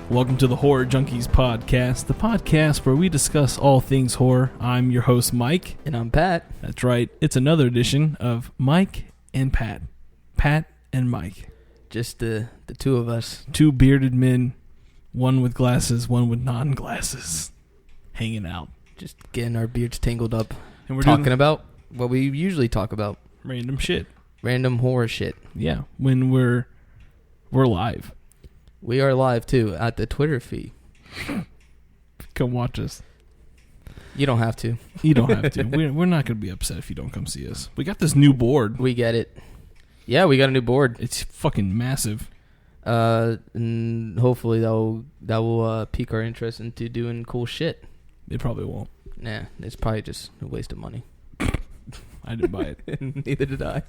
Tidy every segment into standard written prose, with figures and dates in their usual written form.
Welcome to the Horror Junkies podcast, the podcast where we discuss all things horror. I'm your host, Mike. And I'm Pat. That's right. It's another edition of Mike and Pat. Pat and Mike. Just the two of us. Two bearded men, one with glasses, one with non-glasses, hanging out. Just getting our beards tangled up. And we're talking about what we usually talk about. Random shit. Random horror shit. Yeah, when we're live. We are live, too, at the Twitter feed. Come watch us. You don't have to. You don't have to. We're not going to be upset if you don't come see us. We got this new board. We get it. Yeah, we got a new board. It's fucking massive. And hopefully that will pique our interest into doing cool shit. It probably won't. Nah, it's probably just a waste of money. I didn't buy it. Neither did I.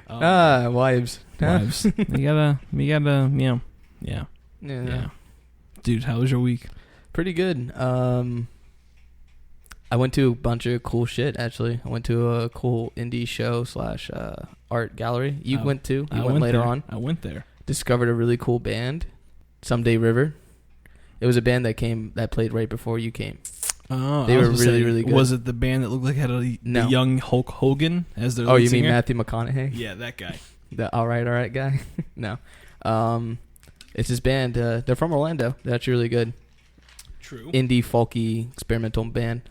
Wives. Wives. You gotta, yeah. Dude, how was your week? Pretty good. I went to a bunch of cool shit, actually. I went to a cool indie show / art gallery. You went to? You went later on? I went there. Discovered a really cool band, Someday River. It was a band that played right before you came. Oh, they were really good. Was it the band that looked like it had the young Hulk Hogan as their lead singer? Mean Matthew McConaughey? Yeah, that guy. The all right guy? No. It's this band. They're from Orlando. They're actually really good. True. Indie, folky, experimental band.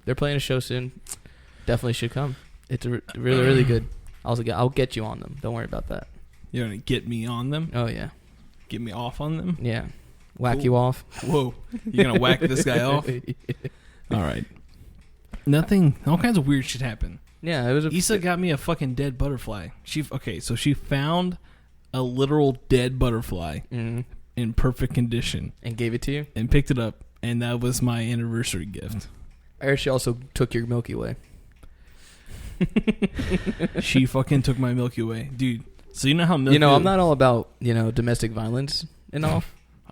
They're playing a show soon. Definitely should come. It's really, really good. I'll get you on them. Don't worry about that. You're going to get me on them? Oh, yeah. Get me off on them? Yeah. Whack you off. Whoa. You're going to whack this guy off? All right. Nothing. All kinds of weird shit happened. Yeah, it was. Issa got me a fucking dead butterfly. She found a literal dead butterfly in perfect condition and gave it to you and picked it up, and that was my anniversary gift. I heard she also took your Milky Way. She fucking took my Milky Way, dude. So you know how Milky I'm not all about domestic violence and all.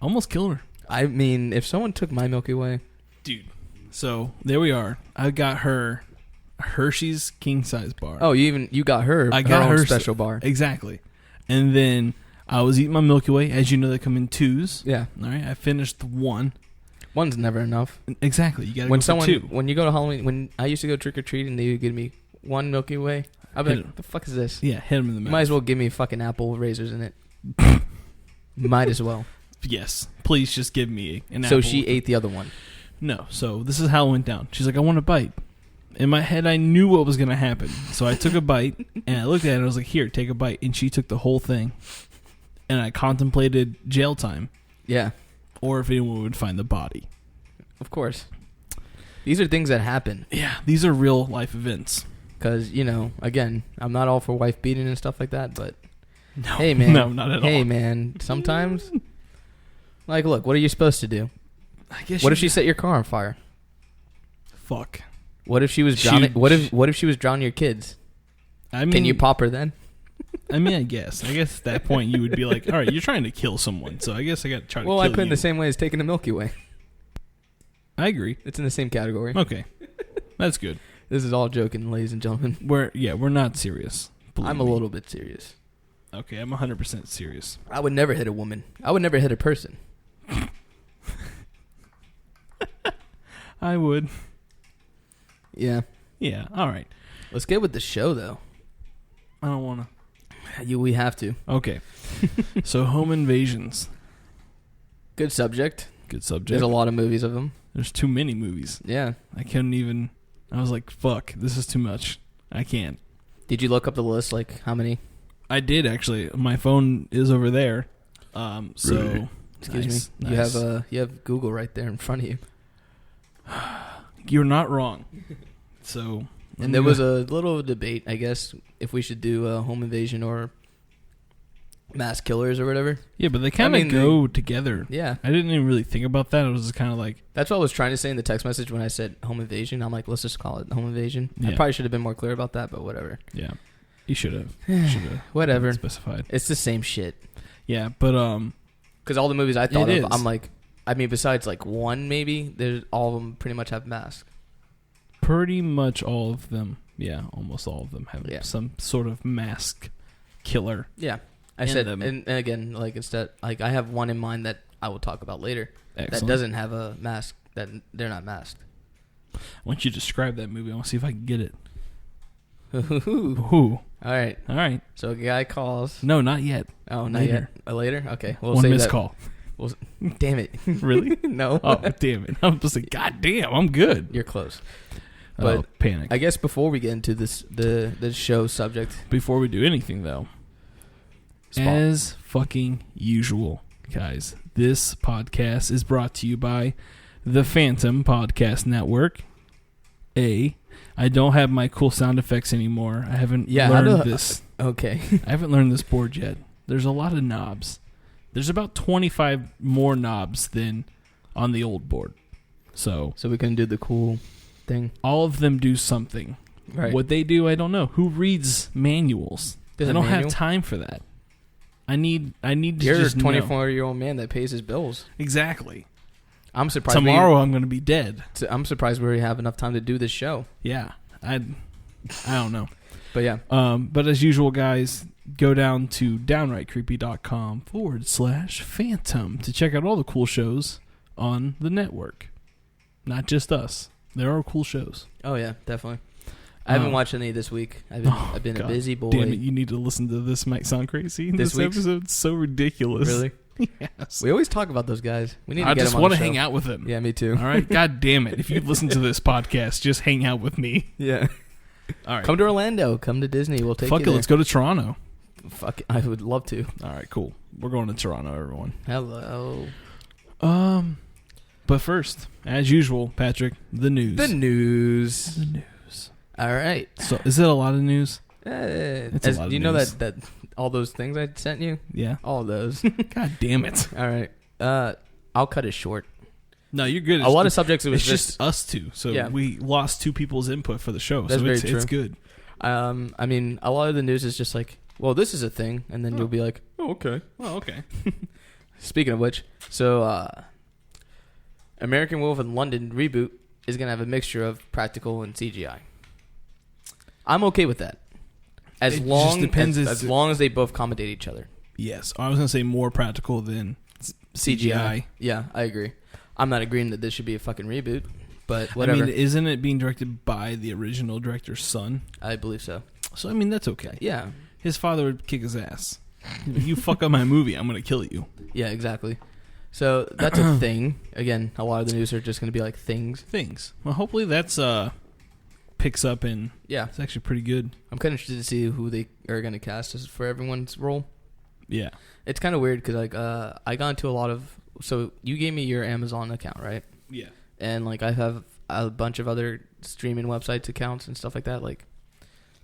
I almost killed her. I mean, if someone took my Milky Way, dude. So there we are. I got her Hershey's king size bar. Oh, you got her. I got her special bar. Exactly. And then I was eating my Milky Way. As you know, they come in twos. Yeah. All right. I finished one. One's never enough. Exactly. You got to go for two. When you go to Halloween, when I used to go trick or treat and they would give me one Milky Way, I'd be like, "What the fuck is this?" Yeah, hit him in the mouth. You might as well give me a fucking apple with razors in it. Might as well. Yes. Please just give me an apple. So she ate the other one. No. So this is how it went down. She's like, "I want a bite." In my head, I knew what was going to happen. So I took a bite, and I looked at it, and I was like, "Here, take a bite." And she took the whole thing. And I contemplated jail time. Yeah. Or if anyone would find the body. Of course. These are things that happen. Yeah, these are real life events. Because, again, I'm not all for wife beating and stuff like that, but no, hey, man. No, not at all. Hey, man, sometimes, look, what are you supposed to do? I guess what if she set your car on fire? Fuck. What if she was drowning? What if she was drowning your kids? Can you pop her then? I mean, I guess at that point you would be like, all right, you're trying to kill someone, so I guess I got to try to kill you. Well, I put it in the same way as taking a Milky Way. I agree. It's in the same category. Okay. That's good. This is all joking, ladies and gentlemen. We're not serious. I'm a little bit serious. Okay, I'm 100% serious. I would never hit a woman. I would never hit a person. I would. Yeah. Yeah, all right. Let's get with the show, though. I don't want to. We have to. Okay. So, home invasions. Good subject. Good subject. There's a lot of movies of them. There's too many movies. Yeah. I was like, fuck, this is too much. I can't. Did you look up the list, like how many? I did, actually. My phone is over there. So, excuse me. Nice. You have Google right there in front of you. You're not wrong. So, and there was a little debate, I guess, if we should do a home invasion or mass killers or whatever. Yeah, but they kind of go together. Yeah. I didn't even really think about that. It was just kind of like... That's what I was trying to say in the text message when I said home invasion. I'm like, let's just call it home invasion. Yeah. I probably should have been more clear about that, but whatever. Yeah. You should have. Whatever. Specified. It's the same shit. Yeah, but... Because all the movies I thought of, I'm like... I mean, besides like one maybe, all of them pretty much have masks. Pretty much all of them. Yeah, almost all of them have some sort of mask killer. Yeah. I said, and again, like instead, like I have one in mind that I will talk about later. Excellent. That doesn't have a mask. That they're not masked. I want you to describe that movie. I want to see if I can get it. Ooh. All right. So a guy calls. No, not yet. Oh, not yet. Later? Okay. We'll One save missed that. Call. Damn it. Really? No. Oh, damn it. I'm just like, God damn, I'm good. You're close. But panic. I guess before we get into the show subject. Before we do anything, though. As fucking usual, guys, this podcast is brought to you by the Phantom Podcast Network. I don't have my cool sound effects anymore. I haven't learned this. Okay. I haven't learned this board yet. There's a lot of knobs. There's about 25 more knobs than on the old board. So we can do the cool thing. All of them do something. Right. What they do, I don't know. Who reads manuals? I don't have time for that. I need to You're just a 24-year-old man that pays his bills. Exactly. I'm surprised. Tomorrow I'm going to be dead. I'm surprised we have enough time to do this show. Yeah. I don't know. But yeah. But as usual, guys, go down to downrightcreepy.com/phantom to check out all the cool shows on the network. Not just us. There are cool shows. Oh, yeah, definitely. I haven't watched any this week. I've been a busy boy. Damn it, you need to listen to this. Might sound crazy. This episode's so ridiculous. Really? Yes. We always talk about those guys. We need to I get just them on want the to show. hang out with them. Yeah, me too. All right? God damn it. If you listen to this podcast, just hang out with me. Yeah. All right. Come to Orlando. Come to Disney. We'll take you you there. Let's go to Toronto. Fuck it. I would love to. All right, cool. We're going to Toronto, everyone. Hello. But first, as usual, Patrick, the news. The news. All right. So, is it a lot of news? It's a lot of news. You know that all those things I sent you? Yeah. All of those. God damn it. All right. I'll cut it short. No, you're good. A lot of subjects, it was just us two. So yeah. We lost two people's input for the show. That's very true. It's good. I mean, a lot of the news is just like, well, this is a thing. And then you'll be like, oh, okay. Oh, okay. Speaking of which, so American Werewolf in London reboot is going to have a mixture of practical and CGI. I'm okay with that. As long as they both accommodate each other. Yes. I was going to say more practical than CGI. Yeah, I agree. I'm not agreeing that this should be a fucking reboot, but whatever. I mean, isn't it being directed by the original director's son? I believe so. So, I mean, that's okay. Yeah. His father would kick his ass. If you fuck up my movie, I'm going to kill you. Yeah, exactly. So, that's a thing. Again, a lot of the news are just going to be like things. Well, hopefully that's picks up and it's actually pretty good. I'm kind of interested to see who they are going to cast for everyone's role. Yeah. It's kind of weird because like I got into a lot of... So, you gave me your Amazon account, right? Yeah. And like I have a bunch of other streaming websites accounts and stuff like that, like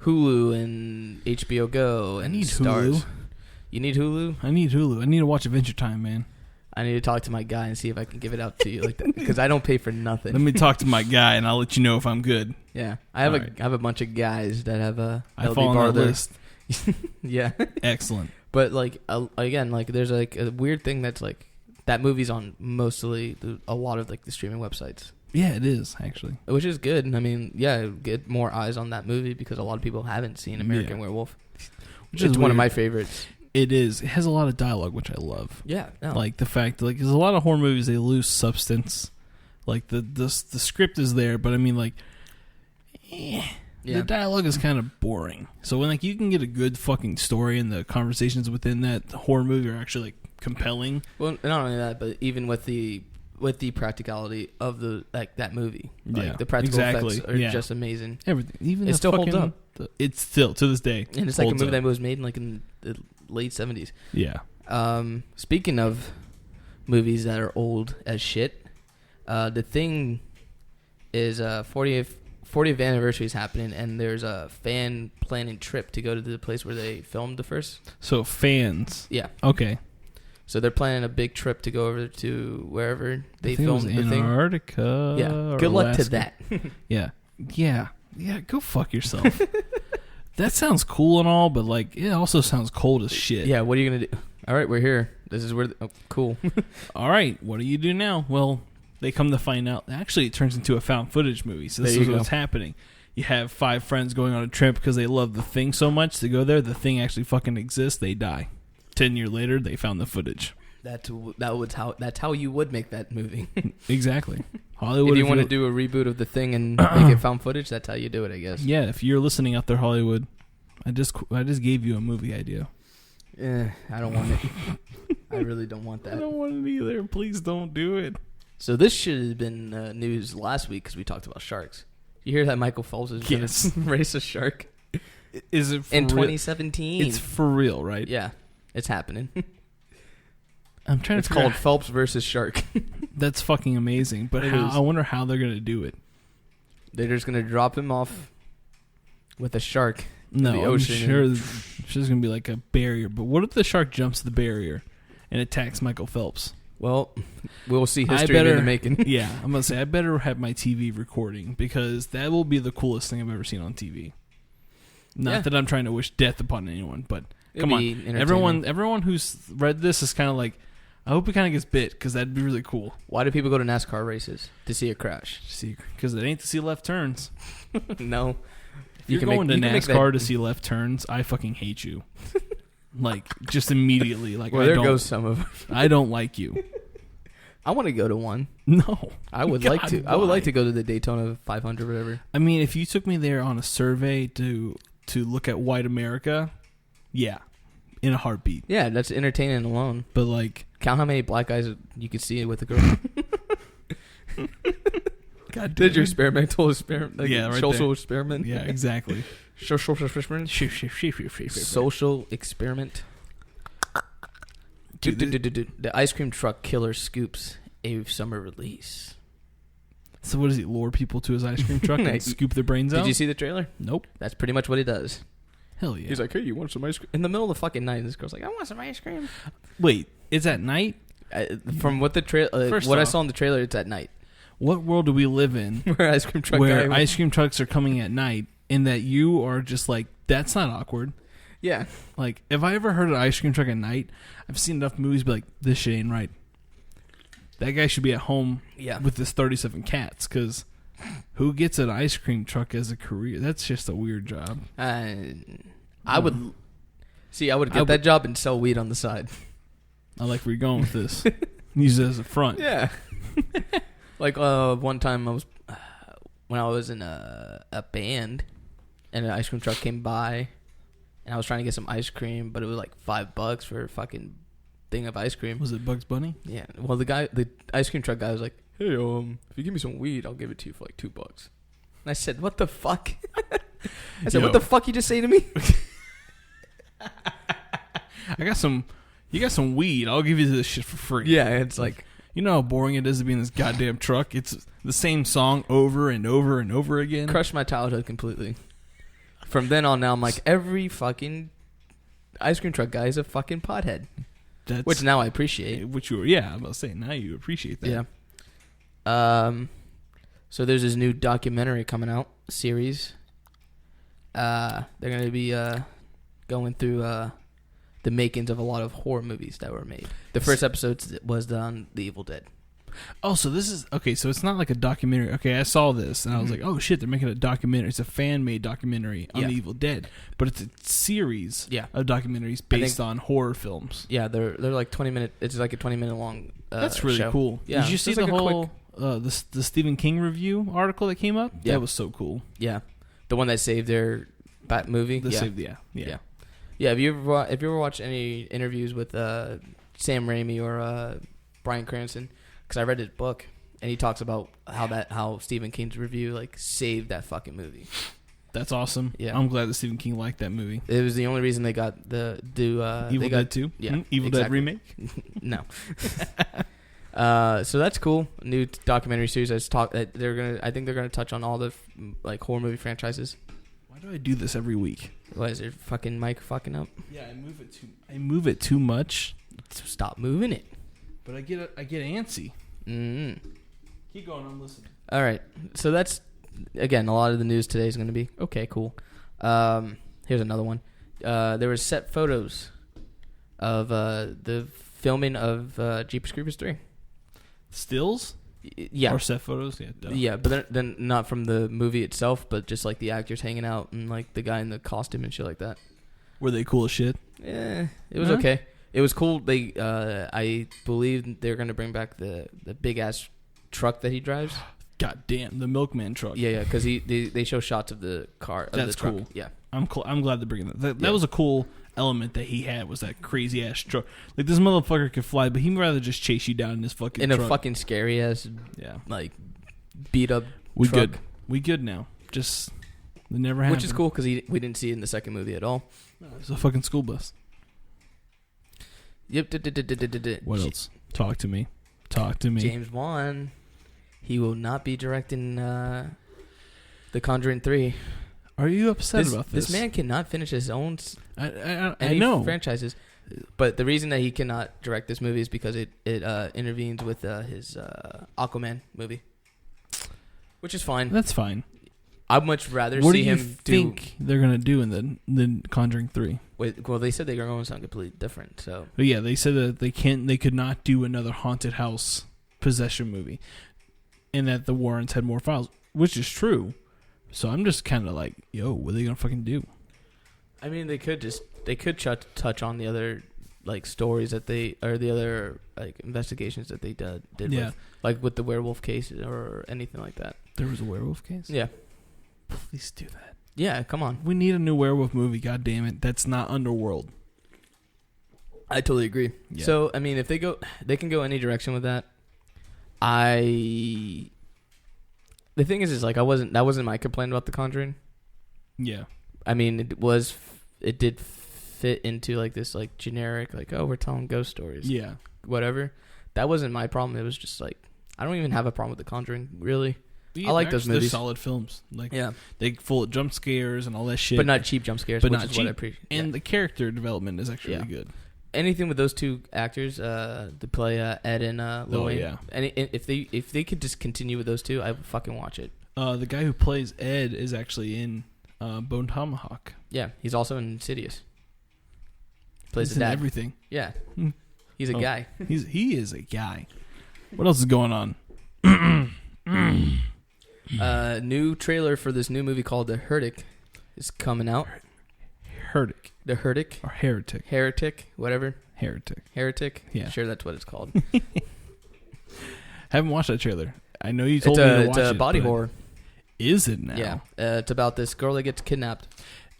Hulu and HBO Go and Stars. Hulu. You need Hulu? I need Hulu. I need to watch Adventure Time, man. I need to talk to my guy and see if I can give it out to you like that because I don't pay for nothing. Let me talk to my guy and I'll let you know if I'm good. Yeah, I have a bunch of guys that have I fall on that list. Yeah, excellent. But like again, like there's like a weird thing that's like that movie's on mostly a lot of like the streaming websites. Yeah, it is actually, which is good. I mean, yeah, get more eyes on that movie because a lot of people haven't seen American Werewolf, which is one of my favorites. It is. It has a lot of dialogue, which I love. Yeah, no. Like the fact, like, there's a lot of horror movies they lose substance. Like the script is there, but I mean, like, the dialogue is kind of boring. So when like you can get a good fucking story and the conversations within that horror movie are actually like compelling. Well, not only that, but even with the practicality of that movie, like the practical effects are just amazing. Everything, even it still holds up. It's still to this day, and it's like a movie that was made like in the late 70s. Yeah. Speaking of movies that are old as shit, The Thing is 40th anniversary is happening, and there's a fan planning trip to go to the place where they filmed the first. So fans. Yeah. Okay. So they're planning a big trip to go over to wherever they filmed The Thing. Antarctica. Yeah. Good luck to that. Yeah. Go fuck yourself. That sounds cool and all, but like it also sounds cold as shit. Yeah. What are you gonna do? All right, we're here. This is where. Cool. All right. What do you do now? Well, they come to find out. Actually, it turns into a found footage movie. So this is what's happening. You have 5 friends going on a trip because they love The Thing so much. They go there. The Thing actually fucking exists. They die. 10 years later, they found the footage. That's how you would make that movie. Exactly. Hollywood. If you want to do a reboot of The Thing and make it found footage, that's how you do it, I guess. Yeah, if you're listening out there, Hollywood, I just gave you a movie idea. I don't want it. I really don't want that. I don't want it either. Please don't do it. So this should have been news last week because we talked about sharks. You hear that Michael Phelps is going to race a shark? Is it in 2017? It's for real, right? Yeah, it's happening. I'm trying It's to. called Phelps versus Shark. That's fucking amazing. But I wonder how they're going to do it. They're just going to drop him off with a shark. No, in the ocean. I'm sure there's going to be like a barrier. But what if the shark jumps the barrier and attacks Michael Phelps? Well, we'll see history in the making. Yeah, I'm going to say I better have my TV recording because that will be the coolest thing I've ever seen on TV. Not that I'm trying to wish death upon anyone, but come on. Everyone who's read this is kind of like, I hope it kind of gets bit because that'd be really cool. Why do people go to NASCAR races? To see a crash. Because it ain't to see left turns. No. If you're going to NASCAR to see left turns, I fucking hate you. Like, just immediately. Like, well, there goes some of them. I don't like you. I want to go to one. No. I would like to. Why? I would like to go to the Daytona 500 or whatever. I mean, if you took me there on a survey to look at white America, yeah. In a heartbeat. Yeah, that's entertaining alone. But, like... Count how many black guys you could see with a girl. God damn. Did your experimental experiment? Like yeah, right social there. experiment? Yeah, exactly. Social experiment? Social experiment. The ice cream truck killer scoops a summer release. So what does he lure people to his ice cream truck and scoop their brains out? Did you see the trailer? Nope. That's pretty much what he does. Hell yeah. He's like, hey, you want some ice cream? In the middle of the fucking night, this girl's like, I want some ice cream. Wait, it's at night? From what I saw in the trailer, it's at night. What world do we live in where ice cream trucks are coming at night and that you are just like, that's not awkward? Yeah. Like, if I ever heard an ice cream truck at night, I've seen enough movies be like, this shit ain't right. That guy should be at home with his 37 cats because who gets an ice cream truck as a career? That's just a weird job. I would get that job and sell weed on the side. I like where you're going with this. Use it as a front. Yeah. Like one time when I was in a band and an ice cream truck came by and I was trying to get some ice cream, but it was like $5 for a fucking thing of ice cream. Was it Bugs Bunny? Yeah. Well, the ice cream truck guy was like, hey, if you give me some weed, I'll give it to you for like $2. And I said, what the fuck? I said, what the fuck you just say to me? You got some weed. I'll give you this shit for free. Yeah, it's like... You know how boring it is to be in this goddamn truck? It's the same song over and over and over again. Crushed my childhood completely. From then on now, I'm like, every fucking ice cream truck guy is a fucking pothead. Which now I appreciate. I'm about to say, now you appreciate that. Yeah. So there's this new documentary coming out, series. They're going to be going through... the makings of a lot of horror movies that were made. The first episode was on The Evil Dead. Oh, so this is... Okay, so it's not like a documentary. Okay, I saw this, and I was like, oh, shit, they're making a documentary. It's a fan-made documentary on The Evil Dead. But it's a series of documentaries based on horror films. Yeah, they're like 20-minute... It's like a 20-minute long That's really show. cool. Yeah. Did you see the whole... the Stephen King review article that came up? Yeah. That was so cool. Yeah. The one that saved their Bat movie? Yeah. Yeah, have you ever watched any interviews with Sam Raimi or Bryan Cranston? Because I read his book and he talks about how Stephen King's review like saved that fucking movie. That's awesome. Yeah, I'm glad that Stephen King liked that movie. It was the only reason they got Evil Dead 2. Yeah, Evil Dead remake. No. So that's cool. New documentary series. I think they're gonna touch on all the like horror movie franchises. Why do I do this every week? What is it? Fucking mic fucking up? Yeah, I move it too much. Stop moving it. But I get antsy. Mm-hmm. Keep going. I'm listening. All right. So that's again a lot of the news today is going to be okay. Cool. Here's another one. There were set photos of the filming of Jeepers Creepers 3. Stills? Yeah. Or set photos? Yeah. Duh. Yeah, but then not from the movie itself, but just like the actors hanging out and like the guy in the costume and shit like that. Were they cool as shit? Yeah, it was okay. It was cool. They, I believe they're gonna bring back the big ass truck that he drives. God damn, the milkman truck. Yeah, because they show shots of the car. That's the truck. cool. Yeah, I'm glad they're bringing that. That was a cool element that he had, was that crazy ass truck. Like, this motherfucker could fly, but he'd rather just chase you down in this fucking truck. a fucking scary ass, like beat up. We truck. good. We good now. Just it never happened. Which is cool because we didn't see it in the second movie at all. It's a fucking school bus. Yep. What else? Talk to me. James Wan. He will not be directing The Conjuring 3. Are you upset about this? This man cannot finish his own I know. franchises. But the reason that he cannot direct this movie is because it intervenes with his Aquaman movie. Which is fine. That's fine. I'd much rather what see do you him think they're going to do in the Conjuring 3? Well, they said they were going to something completely different. So. But yeah, they said that they could not do another haunted house possession movie. And that the Warrens had more files, which is true. So I'm just kind of like, yo, what are they gonna fucking do? I mean, they could touch on the other like stories that the other like investigations that they did with the werewolf case or anything like that. There was a werewolf case? Yeah. Please do that. Yeah, come on. We need a new werewolf movie. God damn it, that's not Underworld. I totally agree. Yeah. So I mean, if they can go any direction with that. The thing is like that wasn't my complaint about The Conjuring. Yeah. I mean, it did fit into like this like generic like, oh, we're telling ghost stories. Yeah. Whatever. That wasn't my problem. It was just like I don't even have a problem with The Conjuring, really. Yeah, I like those movies. They're solid films. Like yeah. They full of jump scares and all that shit. But not cheap jump scares, but which not is cheap. what I appreciate. And the character development is actually really good. Anything with those two actors to play Ed and Lil Wayne. Yeah. And if they could just continue with those two, I would fucking watch it. The guy who plays Ed is actually in Bone Tomahawk. Yeah, he's also in Insidious. Plays he's the dad. In everything. Yeah, he's a guy. He is a guy. What else is going on? New trailer for this new movie called The Heretic is coming out. Heretic. The Heretic. Or Heretic. Heretic, whatever. Heretic. Yeah. I'm sure that's what it's called. Haven't watched that trailer. I know you told me to watch it. It's a body horror. Is it now? Yeah. It's about this girl that gets kidnapped.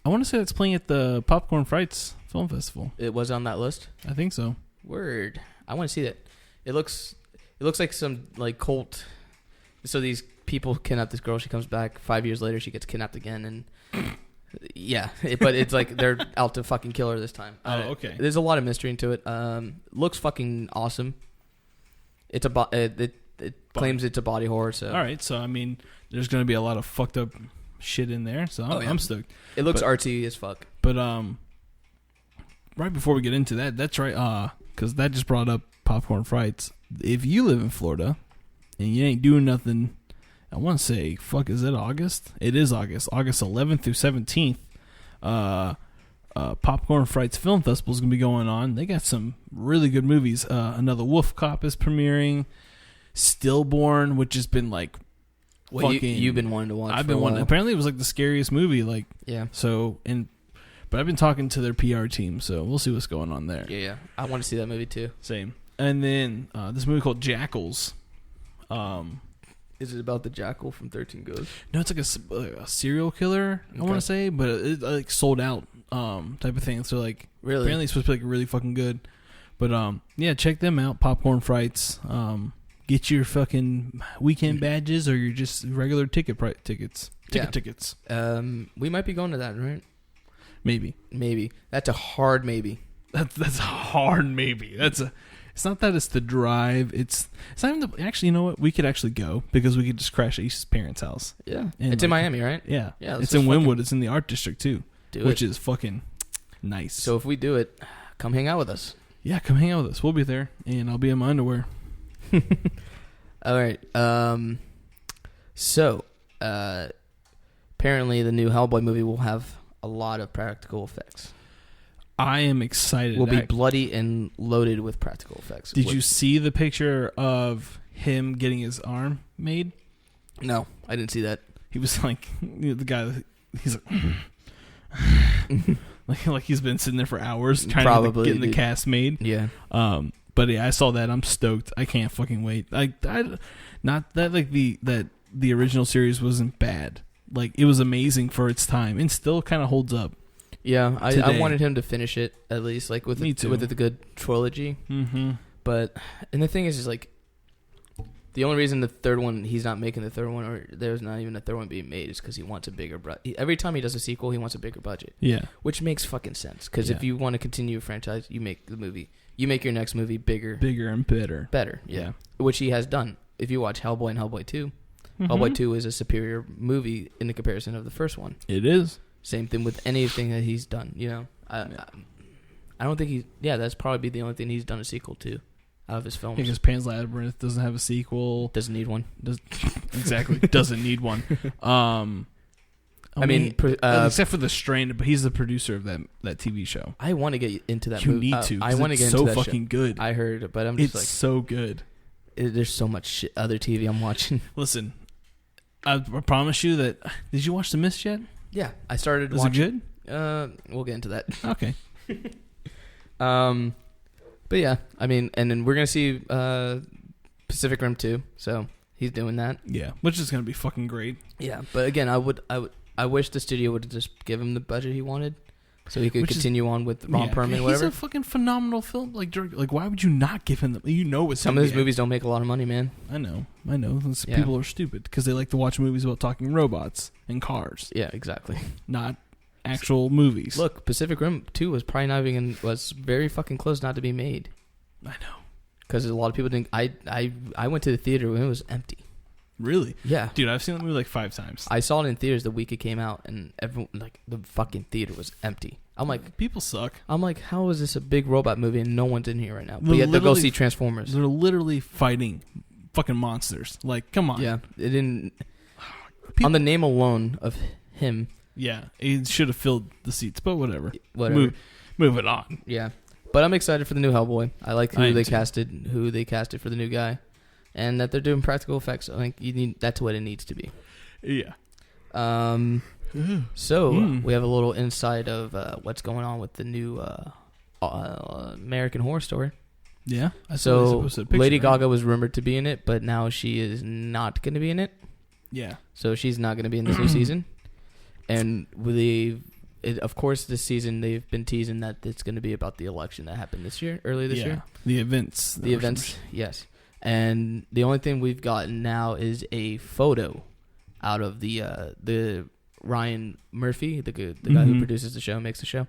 I want to say it's playing at the Popcorn Frights Film Festival. It was on that list? I think so. Word. I want to see that. It looks like some like cult. So these people kidnap this girl. She comes back 5 years later. She gets kidnapped again, and yeah, but it's like they're out to fucking kill her this time. Oh, okay. There's a lot of mystery into it. Looks fucking awesome. It's it claims it's a body horror. So all right. So I mean, there's gonna be a lot of fucked up shit in there. So I'm stoked. It looks artsy as fuck. But right before we get into that, that's right. Because that just brought up Popcorn Frights. If you live in Florida and you ain't doing nothing, I want to say, is it August? It is August 11th through 17th. Popcorn Frights Film Festival is going to be going on. They got some really good movies. Another Wolf Cop is premiering. Stillborn, which has been like fucking... You've been wanting to watch. I've been wanting. Apparently, it was like the scariest movie. Like, yeah. So, but I've been talking to their PR team, so we'll see what's going on there. Yeah. I want to see that movie too. Same. And then this movie called Jackals. Is it about the jackal from 13 Ghosts? No, it's like a serial killer, I want to say, but it's like sold out type of thing. So like, really? Apparently it's supposed to be like really fucking good. But yeah, check them out. Popcorn Frights. Get your fucking weekend badges or your just regular tickets. Tickets. We might be going to that, right? Maybe. That's a hard maybe. That's a hard maybe. It's not that it's the drive. It's not even actually, you know what? We could actually go because we could just crash at Issa's parents' house. Yeah. It's in Miami, right? Yeah. It's in Wynwood. It's in the art district too. Which is fucking nice. So if we do it, come hang out with us. Yeah, come hang out with us. We'll be there and I'll be in my underwear. All right. So apparently the new Hellboy movie will have a lot of practical effects. I am excited. Will be bloody and loaded with practical effects. Did you see the picture of him getting his arm made? No, I didn't see that. He was like, the guy, he's like, like he's been sitting there for hours trying Probably, to get the cast made. Yeah. But yeah, I saw that. I'm stoked. I can't fucking wait. I not that like the original series wasn't bad. Like it was amazing for its time and still kind of holds up. Yeah, I wanted him to finish it at least, like with the good trilogy. Mm-hmm. But and the thing is like the only reason the third one he's not making the third one, or there's not even a third one being made, is because he wants a bigger every time he does a sequel, he wants a bigger budget. Yeah, which makes fucking sense because if you want to continue a franchise, you make your next movie bigger and better. Yeah, which he has done. If you watch Hellboy and Hellboy 2, mm-hmm. Hellboy 2 is a superior movie in the comparison of the first one. It is. Same thing with anything that he's done. You know, I don't think that's probably the only thing he's done a sequel to out of his films. Because Pan's Labyrinth doesn't have a sequel. Doesn't need one. Exactly. Doesn't need one. I mean, except for The Strain, but he's the producer of that TV show. I want to get into that you movie. You need to. I want to get into that so fucking show. good. I heard, but I'm just it's so good. There's so much other TV I'm watching. Listen, I promise you that. Did you watch The Mist yet? Yeah, I started. Was watching. It good? We'll get into that. Okay. But yeah, I mean, and then we're gonna see Pacific Rim 2, so he's doing that. Yeah, which is gonna be fucking great. Yeah, but again, I wish the studio would just give him the budget he wanted, so he could continue on with Ron Perlman, whatever. He's a fucking phenomenal film. Like, why would you not give him the? You know, it's some of his movies don't make a lot of money, man. I know. People are stupid because they like to watch movies about talking robots and cars. Yeah, exactly. Not actual movies. Look, Pacific Rim 2 was probably not even was very fucking close not to be made. I know. Because a lot of people didn't. I went to the theater when it was empty. Really? Yeah. Dude, I've seen that movie like 5 times. I saw it in theaters the week it came out, and everyone, like, the fucking theater was empty. I'm like, people suck. I'm like, how is this a big robot movie and no one's in here right now? But yet they'll go see Transformers. They're literally fighting fucking monsters. Like, come on. Yeah. It didn't. On the name alone of him. Yeah. It should have filled the seats, but whatever. Whatever. Move it on. Yeah. But I'm excited for the new Hellboy. I like who they casted for the new guy. And that they're doing practical effects. I think that's what it needs to be. Yeah. So we have a little insight of what's going on with the new American Horror Story. Yeah. So Lady Gaga was rumored to be in it, but now she is not going to be in it. Yeah. So she's not going to be in this new season. And of course, this season they've been teasing that it's going to be about the election that happened earlier this year. The events. Yes. And the only thing we've gotten now is a photo out of the Ryan Murphy, the guy who produces the show, makes the show.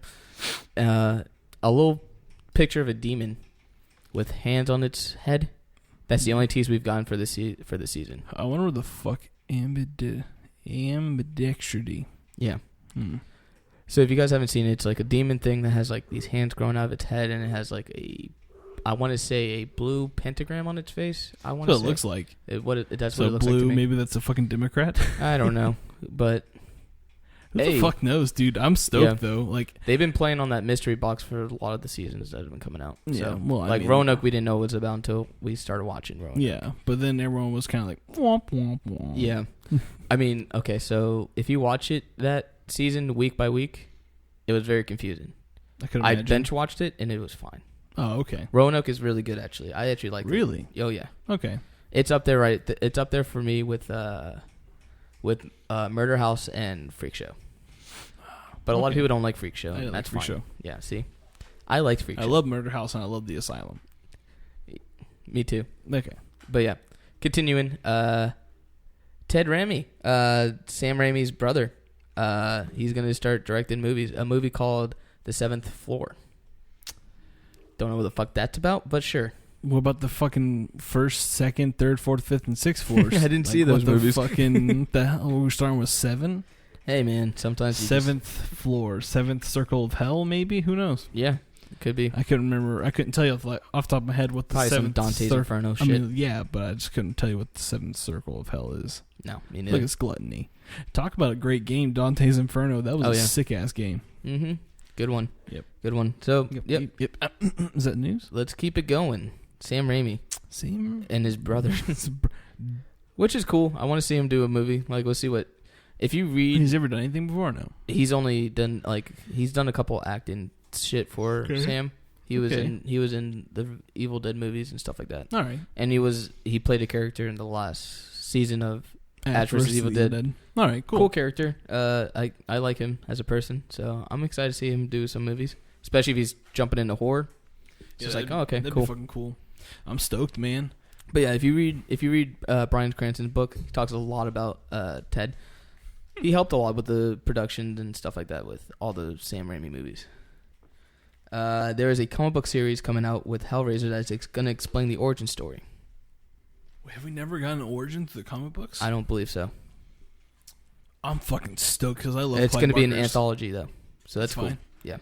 A little picture of a demon with hands on its head. That's the only tease we've gotten for this season. I wonder what the fuck ambidextrity. Yeah. So if you guys haven't seen it, it's like a demon thing that has like these hands growing out of its head, and it has like I want to say a blue pentagram on its face. That's what it looks like. That's what it looks blue, like to me. Maybe that's a fucking Democrat. I don't know, but who the fuck knows, dude? I'm stoked though. Like they've been playing on that mystery box for a lot of the seasons that have been coming out. Yeah, so, well, I mean, Roanoke, we didn't know what it was about until we started watching Roanoke. Yeah, but then everyone was kind of like womp womp womp. Yeah, I mean, okay, so if you watch it that season week by week, it was very confusing. I bench watched it and it was fine. Oh, okay. Roanoke is really good, actually. I actually like it. Really? Oh, yeah. Okay. It's up there, right? It's up there for me with Murder House and Freak Show. But a lot of people don't like Freak Show. And that's Freak fine. Show. Yeah, see? I liked Freak Show. I love Murder House and I love The Asylum. Me too. Okay. But yeah, continuing. Ted Raimi, Sam Raimi's brother. He's going to start directing movies. A movie called The Seventh Floor. Don't know what the fuck that's about, but sure. What about the fucking first, second, third, fourth, fifth, and sixth floors? I didn't see those movies. The hell? We're starting with 7? Hey, man, sometimes Seventh floor, 7th circle of hell, maybe? Who knows? Yeah, it could be. I couldn't remember. I couldn't tell you off the top of my head what the Probably 7th some Dante's Inferno shit. I mean, yeah, but I just couldn't tell you what the 7th circle of hell is. No, me neither. Look, it's gluttony. Talk about a great game, Dante's Inferno. That was a sick-ass game. Mm-hmm. Good one. Yep. Good one. So, yep. Is that news? Let's keep it going. Sam Raimi. And his brother. Which is cool. I want to see him do a movie. Like, let's see what... If you read, He's ever done anything before? No. he's only done he's done a couple acting shit for Sam. He was in the Evil Dead movies and stuff like that. All right. And he played a character in the last season of Ash vs. Evil Dead. All right, cool. Cool character. I like him as a person, so I'm excited to see him do some movies, especially if he's jumping into horror. It's just like, okay, that'd cool. be fucking cool. I'm stoked, man. But yeah, if you read Bryan Cranston's book, he talks a lot about Ted. He helped a lot with the production and stuff like that with all the Sam Raimi movies. There is a comic book series coming out with Hellraiser that's going to explain the origin story. Have we never gotten an origin to the comic books? I don't believe so. I'm fucking stoked because I love. It's going to be an anthology though, so that's cool. Fine. Yeah,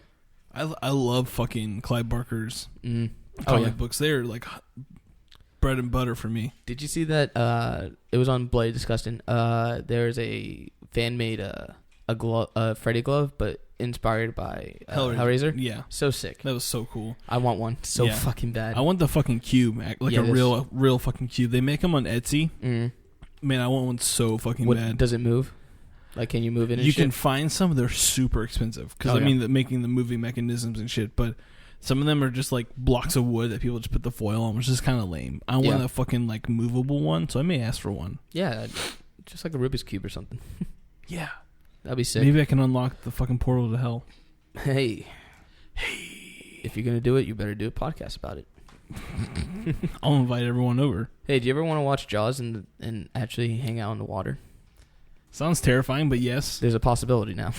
I love fucking Clive Barker's comic comic books. They're like bread and butter for me. Did you see that? It was on Bloody Disgusting. There's a fan made a Freddy glove, but inspired by Hellraiser. Yeah, so sick. That was so cool. I want one so fucking bad. I want the fucking cube, like a real fucking cube. They make them on Etsy. Man, I want one so fucking bad. Does it move? Like, can you move it? You can find some. They're super expensive because making the moving mechanisms and shit, but. Some of them are just like blocks of wood that people just put the foil on, which is kind of lame. I want a fucking like movable one, so I may ask for one. Yeah, just like a Rubik's Cube or something. Yeah. That'd be sick. Maybe I can unlock the fucking portal to hell. Hey. If you're going to do it, you better do a podcast about it. I'll invite everyone over. Hey, do you ever want to watch Jaws and actually hang out in the water? Sounds terrifying, but yes. There's a possibility now.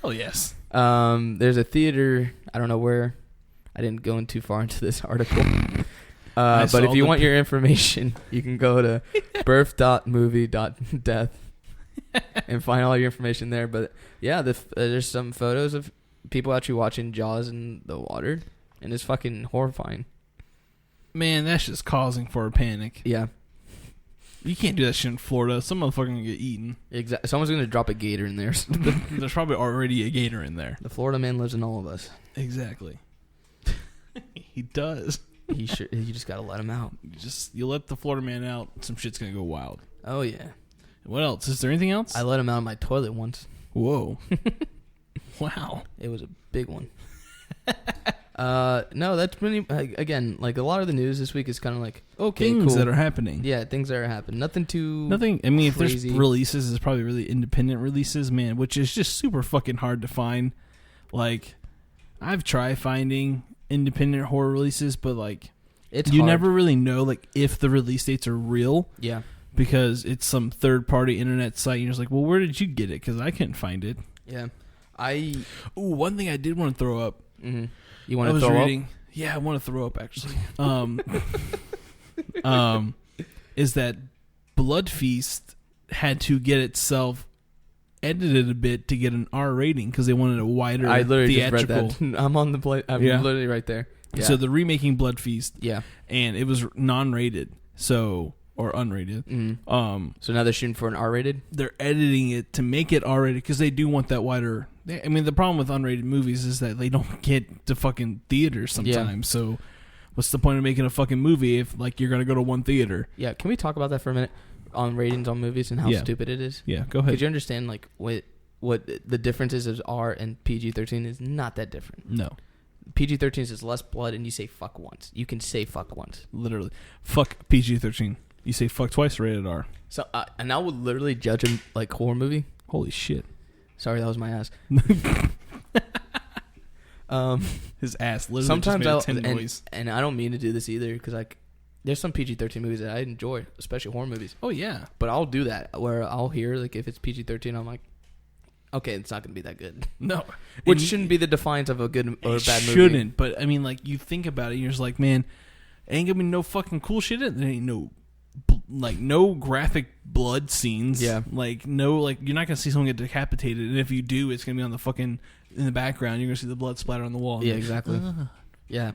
Hell yes. There's a theater, I don't know where. I didn't go in too far into this article. But if you want your information, you can go to birth.movie.death and find all your information there. But yeah, there's some photos of people actually watching Jaws in the water, and it's fucking horrifying. Man, that's just causing for a panic. Yeah. You can't do that shit in Florida. Some motherfucker gonna get eaten. Exactly. Someone's gonna drop a gator in there. There's probably already a gator in there. The Florida man lives in all of us. Exactly. He does. You just gotta let him out. You let the Florida man out, some shit's gonna go wild. Oh yeah. What else? Is there anything else? I let him out of my toilet once. Whoa. Wow. It was a big one. No, that's really again, like a lot of the news this week is kind of like things that are happening. Yeah, things that are happening. Nothing. I mean, crazy. If there's releases, it's probably really independent releases, man, which is just super fucking hard to find. Like, I've tried finding independent horror releases, but like, you never really know like if the release dates are real. Yeah. Because it's some third-party internet site, and you're just like, well, where did you get it? Because I couldn't find it. Yeah. One thing I did want to throw up. Mm-hmm. You want to throw up? Yeah, I want to throw up, actually. Is that Blood Feast had to get itself edited a bit to get an R rating because they wanted a wider I literally theatrical. Just read that. I'm on the play. I'm literally right there. Yeah. So they're remaking Blood Feast. Yeah. And it was non-rated. Or unrated. Mm. So now they're shooting for an R-rated? They're editing it to make it R-rated because they do want that wider. I mean, the problem with unrated movies is that they don't get to fucking theaters sometimes. Yeah. So what's the point of making a fucking movie if like you're going to go to one theater? Yeah. Can we talk about that for a minute? On ratings on movies and how stupid it is? Yeah, go ahead. Could you understand like what the differences of R and PG-13 is not that different? No. PG-13 is less blood and you say fuck once. You can say fuck once. Literally. Fuck PG-13. You say fuck twice, rated R. So, and I would literally judge a like horror movie. Holy shit! Sorry, that was my ass. His ass literally sometimes just made a noise. And I don't mean to do this either because like there's some PG-13 movies that I enjoy, especially horror movies. Oh yeah, but I'll do that where I'll hear like if it's PG-13, I'm like, okay, it's not gonna be that good. No, which shouldn't be the defiance of a good or a bad movie. Shouldn't, but I mean, like you think about it, and you're just like, man, ain't gonna be no fucking cool shit in it. There ain't no graphic blood scenes. Yeah. Like you're not gonna see someone get decapitated, and if you do, it's gonna be on the fucking in the background. You're gonna see the blood splatter on the wall. Yeah, exactly. Yeah,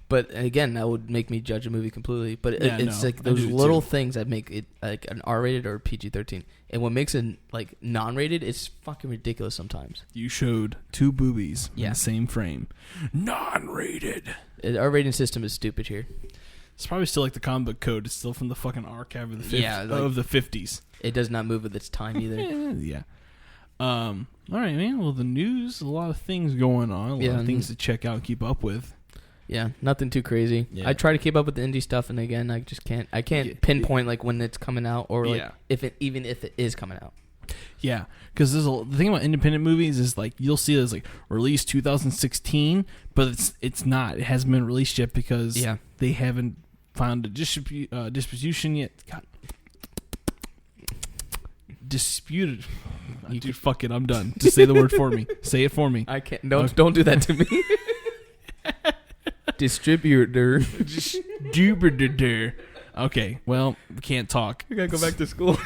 but again, that would make me judge a movie completely. But it's like those little things that make it like an R-rated or PG-13, and what makes it like non-rated is fucking ridiculous sometimes. You showed two boobies in the same frame, non-rated. Our rating system is stupid here. It's probably still like the comic book code. It's still from the fucking archive of the 50s. It does not move with its time either. Yeah. All right, man. Well, the news, a lot of things going on, a lot of things to check out and keep up with. Yeah, nothing too crazy. Yeah. I try to keep up with the indie stuff, and again, I just can't. I can't pinpoint like when it's coming out or like if it is coming out. Yeah, because the thing about independent movies is like you'll see it as like released 2016, but it's not. It hasn't been released yet because they haven't found a distribution yet. God. Disputed. Dude, fuck it. I'm done. Just say the word for me. Say it for me. I can't. Don't do that to me. Distributor. Okay, well, we can't talk. We gotta go back to school.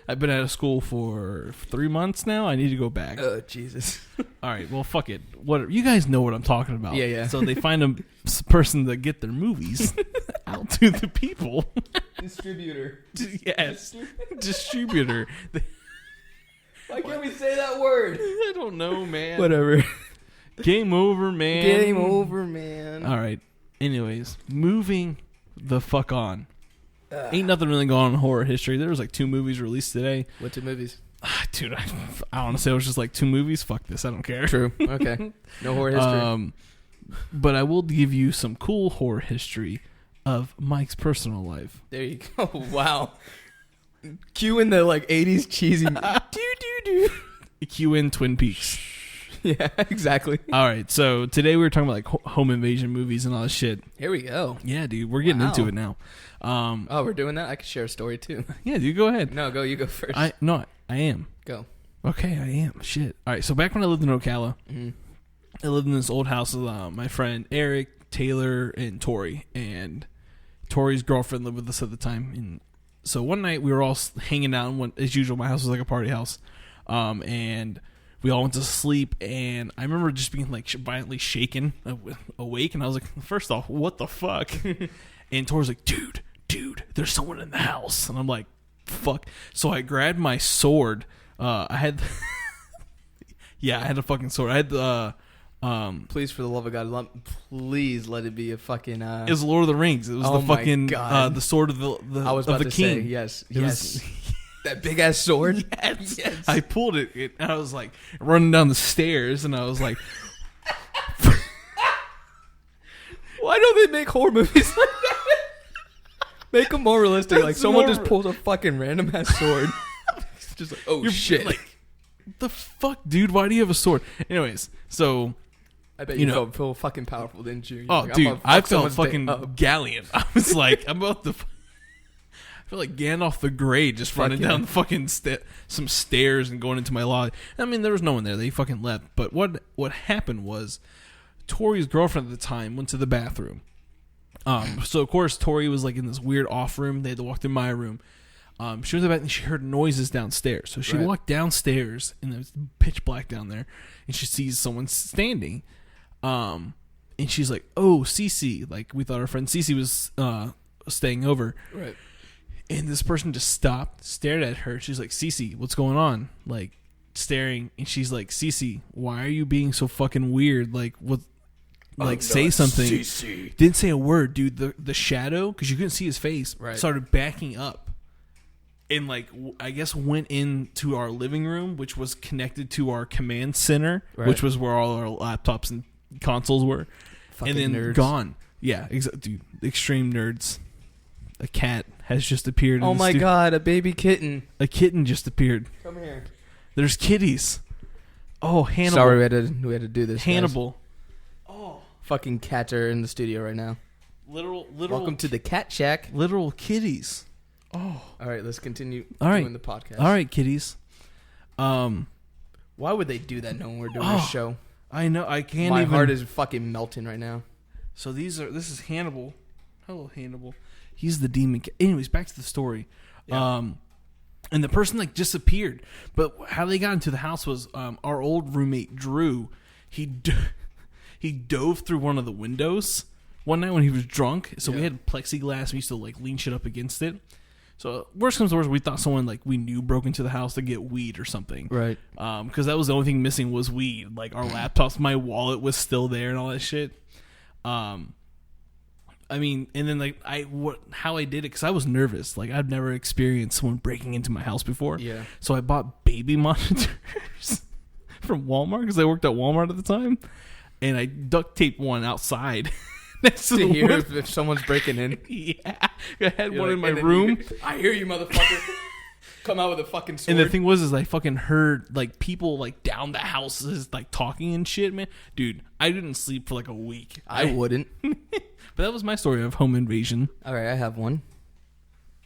I've been out of school for 3 months now. I need to go back. Oh, Jesus. All right, well, fuck it. What you guys know what I'm talking about. Yeah. So they find a person to get their movies out to the people. Distributor. Yes. Distributor. Why can't we say that word? I don't know, man. Whatever. Game over, man. Game over, man. All right. Anyways, moving the fuck on. Ain't nothing really going on in horror history. There was like 2 movies released today. What 2 movies? Dude, I want to say it was just like 2 movies. Fuck this. I don't care. True. Okay. No horror history. But I will give you some cool horror history of Mike's personal life. There you go. Wow. Cue in the like 80s cheesy. Do. Cue in Twin Peaks. Yeah, exactly. All right, so today we were talking about like home invasion movies and all this shit. Here we go. Yeah, dude, we're getting into it now. Oh, we're doing that? I could share a story too. Yeah, dude, go ahead. No, you go first. I am. Go. Okay, I am. Shit. All right, so back when I lived in Ocala, I lived in this old house with my friend Eric, Taylor, and Tori. And Tori's girlfriend lived with us at the time. And so one night we were all hanging out. As usual, my house was like a party house. And we all went to sleep, and I remember just being like violently shaken awake, and I was like, first off, what the fuck? And Tori's like, dude, there's someone in the house. And I'm like, fuck. So I grabbed my sword. I had a fucking sword. I had the please, for the love of God, please let it be a fucking it was Lord of the Rings. It was the fucking the sword of the I was about of the to king. Say, yes. That big ass sword. Yes. I pulled it, and I was like running down the stairs, and I was like, why don't they make horror movies like that? Make them more realistic. Like someone just pulls a fucking random ass sword. It's just like, oh, shit. Like, the fuck, dude? Why do you have a sword? Anyways, so I bet you felt fucking powerful, didn't you? Oh, like, dude, I felt fucking gallant. I was like, I'm about to. I feel like Gandalf the Grey just running down the fucking some stairs and going into my lobby. I mean, there was no one there. They fucking left. But what happened was Tori's girlfriend at the time went to the bathroom. So, of course, Tori was like in this weird off room. They had to walk through my room. She was about and she heard noises downstairs. So she walked downstairs, and it was pitch black down there, and she sees someone standing. And she's like, oh, Cece. Like, we thought our friend Cece was staying over. Right. And this person just stopped, stared at her. She's like, Cece, what's going on? Like, staring. And she's like, Cece, why are you being so fucking weird? Like, what? Like, say something. Cece. Didn't say a word, dude. The shadow, because you couldn't see his face, started backing up. And, like, I guess went into our living room, which was connected to our command center, which was where all our laptops and consoles were. Fucking and then nerds. Gone. Yeah, dude. Extreme nerds. A cat has just appeared. Oh my god, a baby kitten. A kitten just appeared. Come here. There's kitties. Oh, Hannibal. Sorry, we had to do this. Hannibal. Guys. Oh, fucking cats are in the studio right now. Literal. Welcome to the Cat Shack. Literal kitties. Oh. All right, let's continue doing the podcast. All right, kitties. Why would they do that knowing we're doing a show? I know. I can't. My heart is fucking melting right now. So this is Hannibal. Hello, Hannibal. He's the demon. Anyways, back to the story. Yeah. And the person like disappeared. But how they got into the house was our old roommate Drew. He dove through one of the windows one night when he was drunk. So we had plexiglass. We used to like lean shit up against it. So worst comes to worst, we thought someone like we knew broke into the house to get weed or something. Right. Because that was the only thing missing was weed. Like our laptops, my wallet was still there and all that shit. I mean, and then like how I did it, because I was nervous. Like I've never experienced someone breaking into my house before. Yeah. So I bought baby monitors from Walmart, because I worked at Walmart at the time, and I duct taped one outside next to To the hear window. if someone's breaking in. Yeah, I had You're one like, in my and then room. I hear you, motherfucker. Come out with a fucking sword. And the thing was, I fucking heard like people like down the houses like talking and shit, man. Dude, I didn't sleep for like a week. I wouldn't. But that was my story of home invasion. All right, I have one.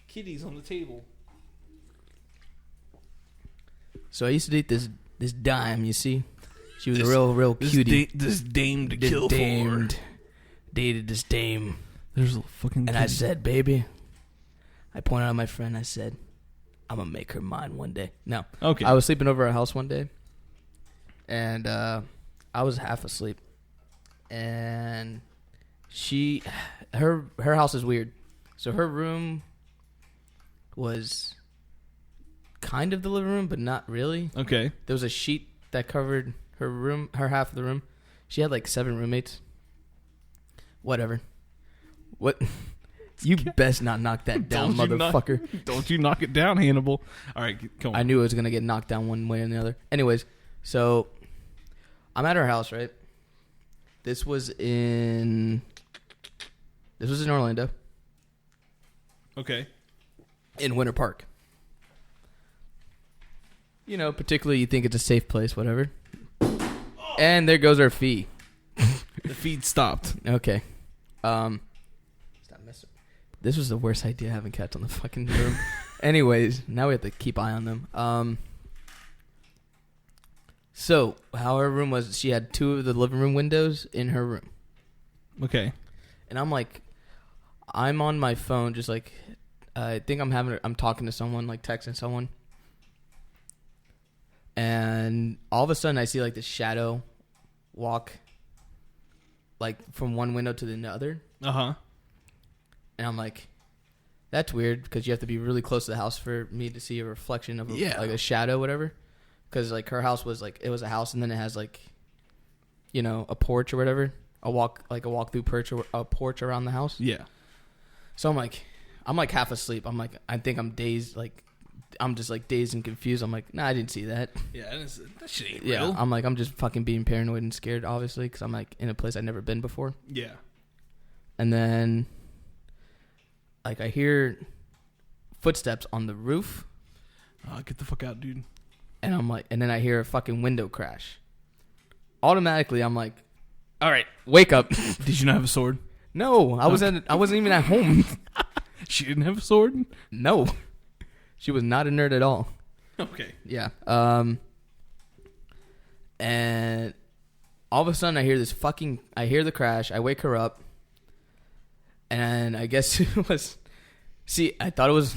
Kitties on the table. So I used to date this dime. You see, she was a real cutie. This dame to This kill dame for. dated this dame, There's a fucking. and I kitty. said, "Baby," I pointed out my friend. I said, "I'm gonna make her mine one day." No, Okay. I was sleeping over at her house one day, and I was half asleep, and her house is weird. So her room was kind of the living room, but not really. Okay. There was a sheet that covered her room, her half of the room. She had like 7 roommates. Whatever. What? You best not knock that down, Don't you motherfucker. Don't you knock it down, Hannibal. All right, come on. I knew it was going to get knocked down one way or the other. Anyways, so I'm at her house, right? This was in Orlando, Okay. in Winter Park. You know, particularly you think it's a safe place, whatever. And there goes our fee. The feed stopped. Okay. Stop messing. This was the worst idea, having cats on the fucking room. Anyways, now we have to keep eye on them. So how her room was, she had 2 of the living room windows in her room. Okay. And I'm on my phone, just like, I think I'm talking to someone, like texting someone. And all of a sudden I see like this shadow walk like from one window to the other. Uh-huh. And I'm like, that's weird, because you have to be really close to the house for me to see a reflection of like a shadow, whatever. Because like her house was like, it was a house, and then it has like, you know, a porch or whatever, a walk through porch or a porch around the house. Yeah. So I'm like half asleep. I'm like, I think I'm dazed, like I'm just like dazed and confused. I'm like, nah, I didn't see that. Yeah, that shit ain't Yeah, real. I'm just fucking being paranoid and scared, obviously, because I'm like in a place I've never been before. Yeah. And then, like, I hear footsteps on the roof, Get the fuck out, dude. and I'm like, and then I hear a fucking window crash. Automatically, I'm like, all right, wake up. Did you not have a sword? No, I wasn't even at home. She didn't have a sword? No, she was not a nerd at all. Okay. Yeah. And all of a sudden, I hear the crash. I wake her up, and I guess it was. See, I thought it was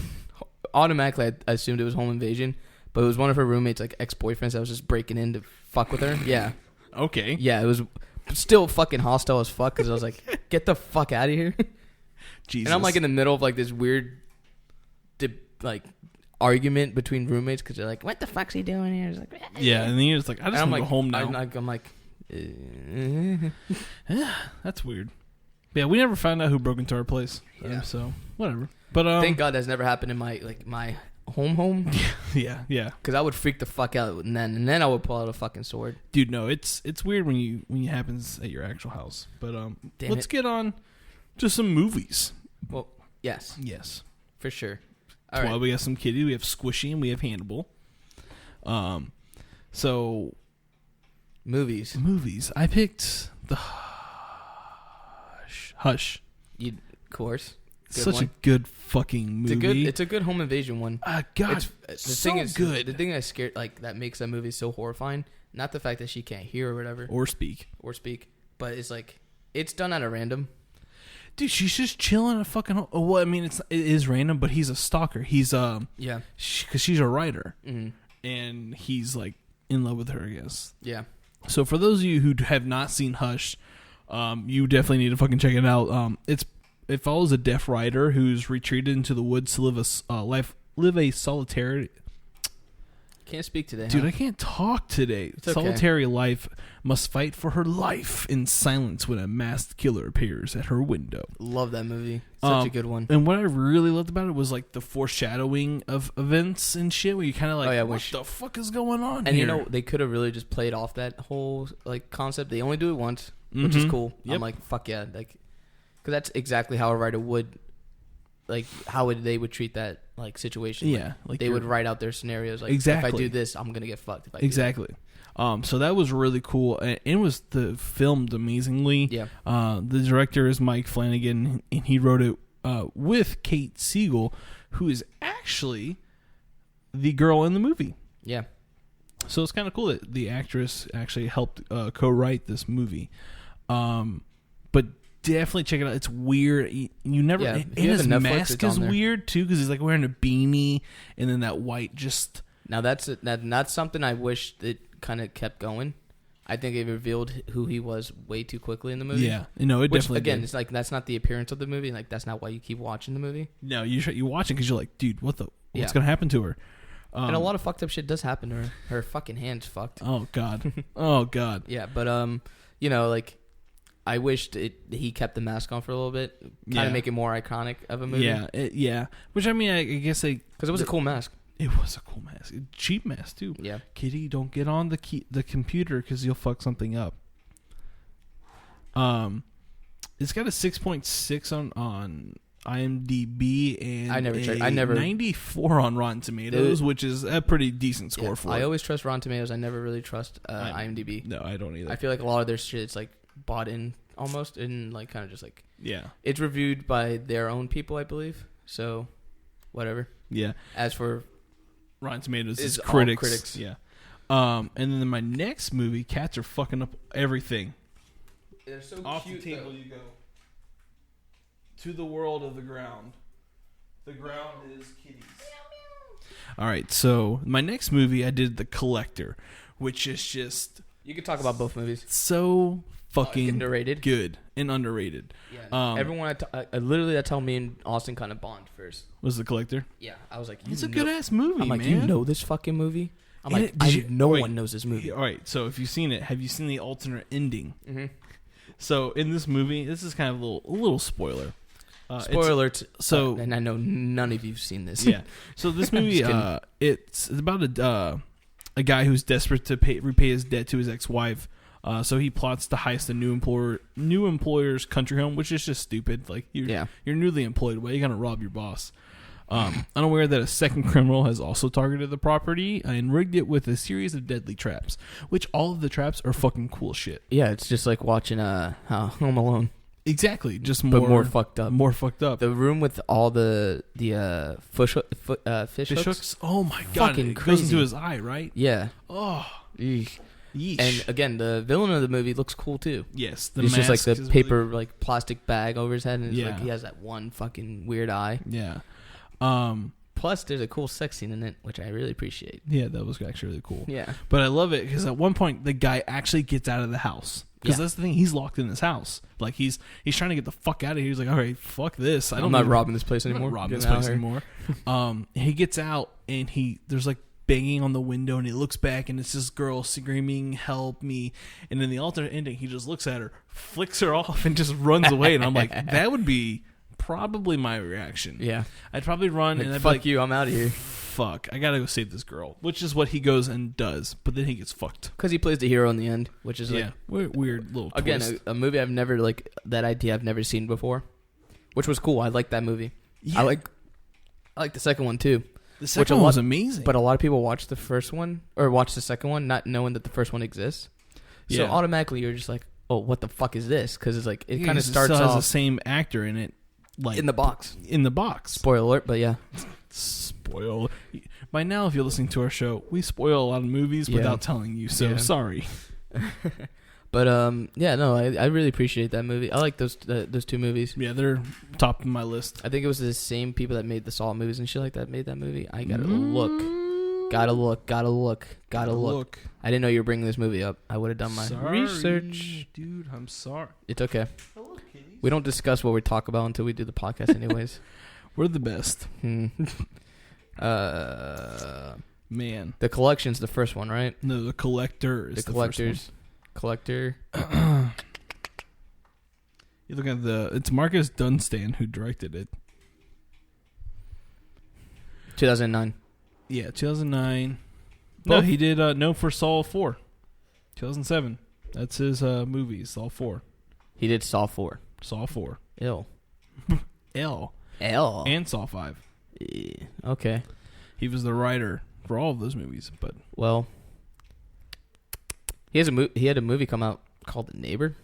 automatically. I assumed it was home invasion, but it was one of her roommates, like ex-boyfriends, that was just breaking in to fuck with her. Yeah. Okay. Yeah, it was still fucking hostile as fuck, because I was like, get the fuck out of here. Jesus. And I'm like in the middle of like this weird, argument between roommates, because they're like, what the fuck's he doing here? It's like, yeah, and then you're just like, I just I'm want to like, go home now. I'm like, That's weird. Yeah, we never found out who broke into our place. Yeah. So, whatever. But thank God that's never happened in my home. Yeah. Because I would freak the fuck out, and then I would pull out a fucking sword. Dude, no, it's weird when it happens at your actual house. But let's get on to some movies. Well, yes, for sure. All Well, right. we got some Kitty, we have Squishy, and we have Hannibal. So movies. I picked the Hush. Of course. Good Such one. a good fucking movie. It's a good home invasion one. God, The so thing is good. The thing that's scared, like, that makes that movie so horrifying. Not the fact that she can't hear or whatever or speak, but it's like it's done at a random. Dude, she's just chilling at fucking. Well, I mean, it is random, but he's a stalker. He's Yeah. because she's a writer, Mm-hmm. and he's like in love with her, I guess. Yeah. So for those of you who have not seen Hush, you definitely need to fucking check it out. It follows a deaf writer who's retreated into the woods to live a solitary. Can't speak today, Dude, huh? I can't talk today. It's okay. Solitary life must fight for her life in silence when a masked killer appears at her window. Love that movie. Such a good one. And what I really loved about it was like the foreshadowing of events and shit where you kind of like, what the fuck is going on and here? you know, they could have really just played off that whole like concept. They only do it once, which is cool. Yep. I'm like, fuck yeah. Like, because that's exactly how a writer would, like, they would treat that like situation. Yeah. Like they would write out their scenarios. Like, exactly. if I do this, I'm going to get fucked. If I exactly. So that was really cool. And it was filmed amazingly. Yeah. The director is Mike Flanagan, and he wrote it with Kate Siegel, who is actually the girl in the movie. Yeah. So it's kind of cool that the actress actually helped co-write this movie. But definitely check it out. It's weird. You never. Yeah, and his Netflix, mask is weird too because he's like wearing a beanie and then that white just. Now that's something I wish that kind of kept going. I think it revealed who he was way too quickly in the movie. Yeah, it definitely. Again, did. it's like that's not the appearance of the movie. Like that's not why you keep watching the movie. No, you watch it because you're like, dude, what's gonna happen to her? And a lot of fucked up shit does happen to her. Her fucking hand's fucked. Oh god. Oh god. Yeah, but you know, like I wished he kept the mask on for a little bit, kind of make it more iconic of a movie. Yeah, yeah. Which I mean, I guess because it was a cool mask. It was a cool mask, cheap mask too. Yeah, Kitty, don't get on the computer because you'll fuck something up. It's got a 6.6 on IMDb and I never 94 on Rotten Tomatoes, which is a pretty decent score for it. I always trust Rotten Tomatoes. I never really trust IMDb. No, I don't either. I feel like a lot of their shit's like bought in almost and like kind of just like it's reviewed by their own people, I believe. So whatever. Yeah. As for Rotten Tomatoes is critics. Yeah. And then in my next movie, cats are fucking up everything. They're so off cute. The table you go. To the world of the ground. The ground is kitties. All right, so my next movie I did The Collector, which is just you could talk about both movies. So fucking underrated, good and underrated. Yeah, everyone literally that's how me and Austin kind of bond first. Was The Collector? Yeah, I was like, it's a good ass movie. I'm like, man. you know this fucking movie? I'm like, no one knows this movie. All right, so if you've seen it, have you seen the alternate ending? Mm-hmm. So in this movie, this is kind of a little spoiler. Spoiler alert. So and I know none of you've seen this. Yeah. So this movie, it's about a guy who's desperate to repay his debt to his ex-wife. So he plots to heist a new employer's country home, which is just stupid. Like you're newly employed. Why are you gonna rob your boss? Unaware that a second criminal has also targeted the property and rigged it with a series of deadly traps, which all of the traps are fucking cool shit. Yeah, it's just like watching Home Alone. Exactly, just more fucked up. More fucked up. The room with all the fish hooks. Oh my god! Fucking it crazy. goes into his eye, right? Yeah. Oh. Yeesh. Yeesh. And again, the villain of the movie looks cool too. Yes, it's just like the paper, like plastic bag over his head, and it's like he has that one fucking weird eye. Yeah. Plus, there's a cool sex scene in it, which I really appreciate. Yeah, that was actually really cool. Yeah. But I love it because at one point the guy actually gets out of the house. Because that's the thing, he's locked in his house. Like he's trying to get the fuck out of here. He's like, all right, fuck this. I'm not robbing this place anymore. He gets out and there's like banging on the window and he looks back and it's this girl screaming, "Help me!" And in the alternate ending, he just looks at her, flicks her off, and just runs away. And I'm like, that would be probably my reaction. Yeah, I'd probably run and I'd fuck be like, you, I'm out of here. Fuck, I gotta go save this girl, which is what he goes and does, but then he gets fucked because he plays the hero in the end, which is like weird little again twist. A movie I've never that idea I've never seen before, which was cool. I like that movie. Yeah. I like the second one too. The second one was amazing, but a lot of people watch the first one or watch the second one not knowing that the first one exists. So automatically you're just like, oh, what the fuck is this? Because it's like it kind of starts still off has the same actor in it, like in the box. Spoiler alert, but yeah. Spoil. By now, if you're listening to our show, we spoil a lot of movies without telling you. So sorry. But I really appreciate that movie. I like those two movies. Yeah, they're top of my list. I think it was the same people that made the Saw movies and shit like that made that movie. I gotta look. I didn't know you were bringing this movie up. I would have done my research, dude. I'm sorry. It's okay. We don't discuss what we talk about until we do the podcast, anyways. We're the best. Man. The Collection's the first one, right? No, The Collector is the Collector's. first Collector. one. You look at it's Marcus Dunstan who directed it. 2009. Yeah, 2009. No, he did for Saw 4. 2007. That's his movie, Saw 4. He did Saw 4. Saw 4. Ill. L. And Saw 5. Okay. He was the writer for all of those movies, but well, he had a movie come out called The Neighbor.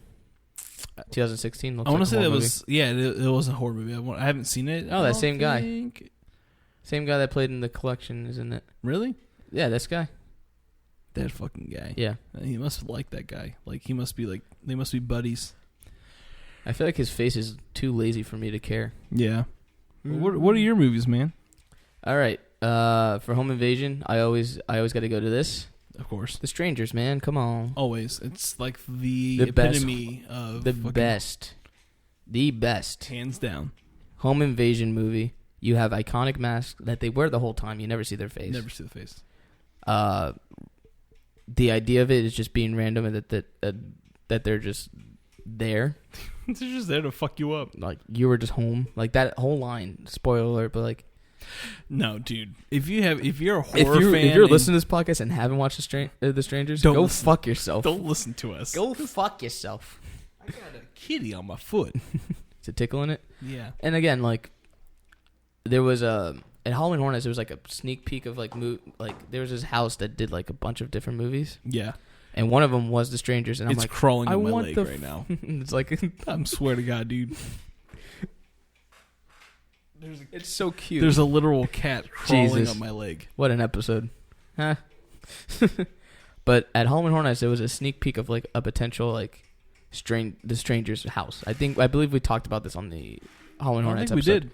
2016. I want to say that was it was a horror movie. I haven't seen it. Oh, that same guy. Same guy that played in The Collection, isn't it? Really? Yeah, this guy. That fucking guy. Yeah. He must like that guy. Like he must be they must be buddies. I feel like his face is too lazy for me to care. Yeah. What are your movies, man? All right. For home invasion, I always got to go to this. Of course. The Strangers, man. Come on. Always. It's like the epitome of the best. The best. Hands down. Home invasion movie. You have iconic masks that they wear the whole time. You never see their face. Never see the face. The idea of it is just being random and that they're just there. They're just there to fuck you up. Like, you were just home. Like, that whole line. Spoiler alert, but like... No, dude. If you're a horror fan... If you're listening to this podcast and haven't watched The Strangers, go fuck yourself. Don't listen to us. Go fuck yourself. I got a kitty on my foot. Is it tickling it? Yeah. And again, like, there was at Halloween Hornets, there was like a sneak peek of like there was this house that did like a bunch of different movies. Yeah. And one of them was The Strangers, and I'm it's like, crawling on my leg right now. It's like, I swear to God, dude. It's so cute. There's a literal cat crawling on my leg. What an episode, huh? But at Halloween Hornets, there was a sneak peek of like a potential like The Stranger's house. I believe we talked about this on the Halloween Hornets episode. We did.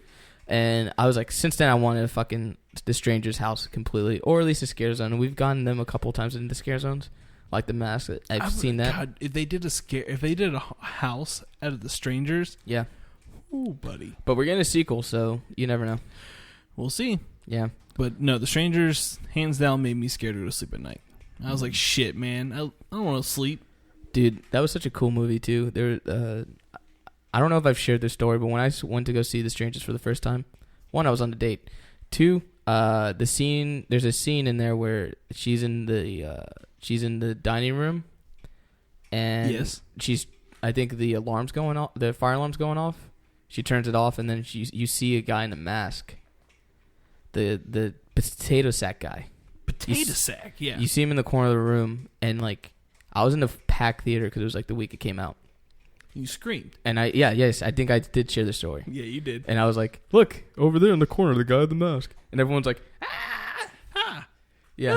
And I was like, since then I wanted a fucking The Stranger's house completely, or at least a scare zone. And we've gotten them a couple times in the scare zones, like The Mask. I've seen that. God, if they did a house out of The Strangers, yeah. Ooh, buddy. But we're getting a sequel, so you never know. We'll see. Yeah. But no, The Strangers, hands down, made me scared to go to sleep at night. I was like, shit, man. I don't want to sleep. Dude, that was such a cool movie, too. I don't know if I've shared this story, but when I went to go see The Strangers for the first time, one, I was on a date. Two, there's a scene in there where she's in the dining room, and yes, I think the fire alarm's going off. She turns it off, and then you see a guy in a mask, the potato sack guy. Potato sack, yeah. You see him in the corner of the room, and like, I was in the packed theater because it was like the week it came out. You screamed. And I think I did share the story. Yeah, you did. And I was like, look, over there in the corner, the guy with the mask. And everyone's like, ah, ah. Yeah.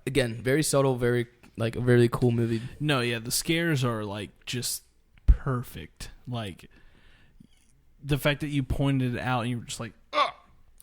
Again, very subtle, very, like, a really cool movie. No, yeah, the scares are, like, just perfect. Like, the fact that you pointed it out and you were just like, ugh.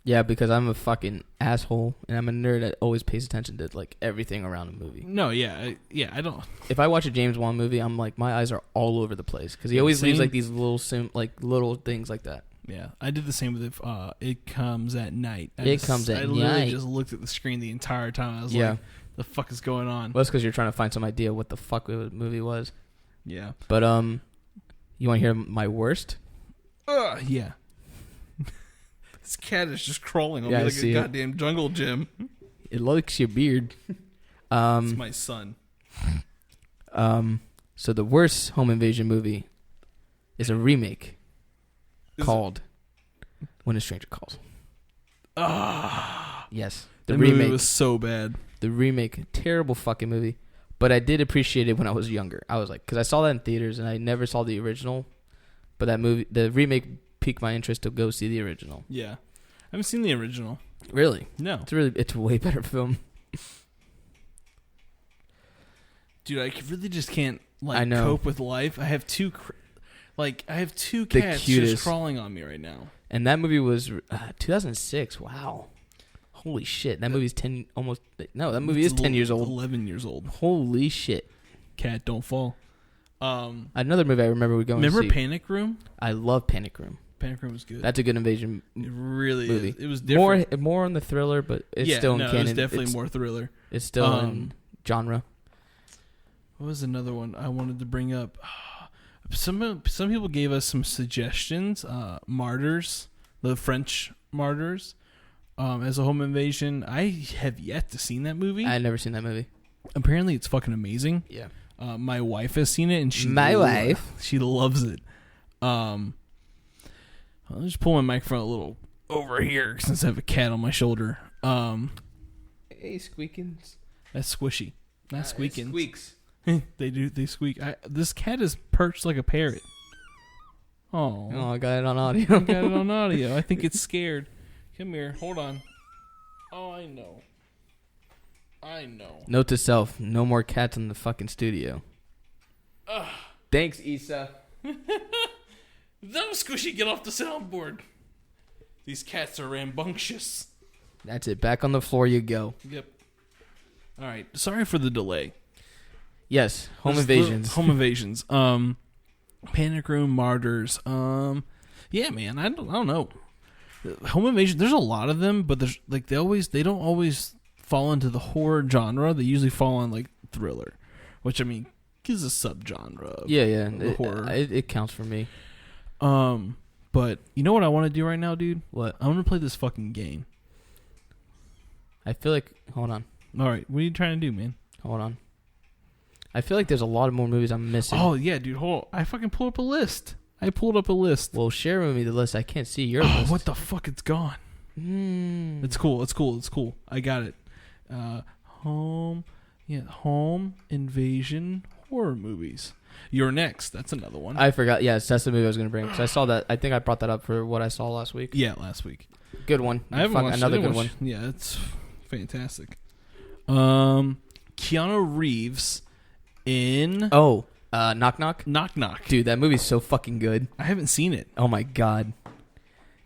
Yeah, because I'm a fucking asshole, and I'm a nerd that always pays attention to, like, everything around a movie. No, yeah, I don't. If I watch a James Wan movie, I'm like, my eyes are all over the place, because he always leaves, like, these little things like that. Yeah, I did the same with It Comes at Night. I literally just looked at the screen the entire time. I was like, the fuck is going on? Well, that's because you're trying to find some idea what the fuck the movie was. Yeah. But, you want to hear my worst? Yeah. This cat is just crawling on me like a goddamn jungle gym. It likes your beard. It's my son. So the worst home invasion movie is a remake called When a Stranger Calls. Yes. The remake was so bad. The remake, terrible fucking movie. But I did appreciate it when I was younger. I was like, because I saw that in theaters and I never saw the original. But that movie, the remake, piqued my interest to go see the original. Yeah. I haven't seen the original. Really? No. It's a way better film. Dude, I really just can't cope with life. I have two cats just crawling on me right now. And that movie was 2006. Wow. Holy shit. That movie's 10 almost no, that movie is 10 years old. 11 years old. Holy shit. Cat don't fall. Another movie I remember we going to see. Remember Panic Room? I love Panic Room. Panic Room was good. That's a good invasion It really movie. is. It was different. More on the thriller, but it's still in canon. It was definitely more thriller. It's still in genre. What was another one I wanted to bring up? Some people gave us some suggestions. Martyrs, the French Martyrs, as a home invasion. I have yet to see that movie. I've never seen that movie. Apparently, it's fucking amazing. Yeah. My wife has seen it, and she loves it. I'll just pull my microphone a little over here since I have a cat on my shoulder. Hey, Squeakins. That's Squishy. Not Squeakins. Squeaks. They squeak. This cat is perched like a parrot. Oh, I got it on audio. I think it's scared. Come here. Hold on. Oh, I know. Note to self: no more cats in the fucking studio. Thanks, Issa. No, Squishy, get off the soundboard. These cats are rambunctious. That's it. Back on the floor you go. Yep. All right. Sorry for the delay. Yes, home invasions. Home invasions. Panic Room, Martyrs. Yeah, man. I don't know. Home invasion. There's a lot of them, but there's like they don't always fall into the horror genre. They usually fall on like thriller, which I mean is a subgenre. Of horror. It counts for me. But you know what I want to do right now, dude? What? I want to play this fucking game. I feel like. Hold on. All right. What are you trying to do, man? Hold on. I feel like there's a lot of more movies I'm missing. Oh, yeah, dude. Hold on. I fucking pulled up a list. Well, share with me the list. I can't see your list. What the fuck? It's gone. It's cool. I got it. Home invasion horror movies. You're Next. That's another one. I forgot. Yes, that's the movie I was going to bring. Because I saw that. I think I brought that up for what I saw last week. Yeah, last week. Good one. I haven't watched another good one. Yeah, it's fantastic. Keanu Reeves in Knock Knock. Knock Knock. Dude, that movie's so fucking good. I haven't seen it. Oh my god.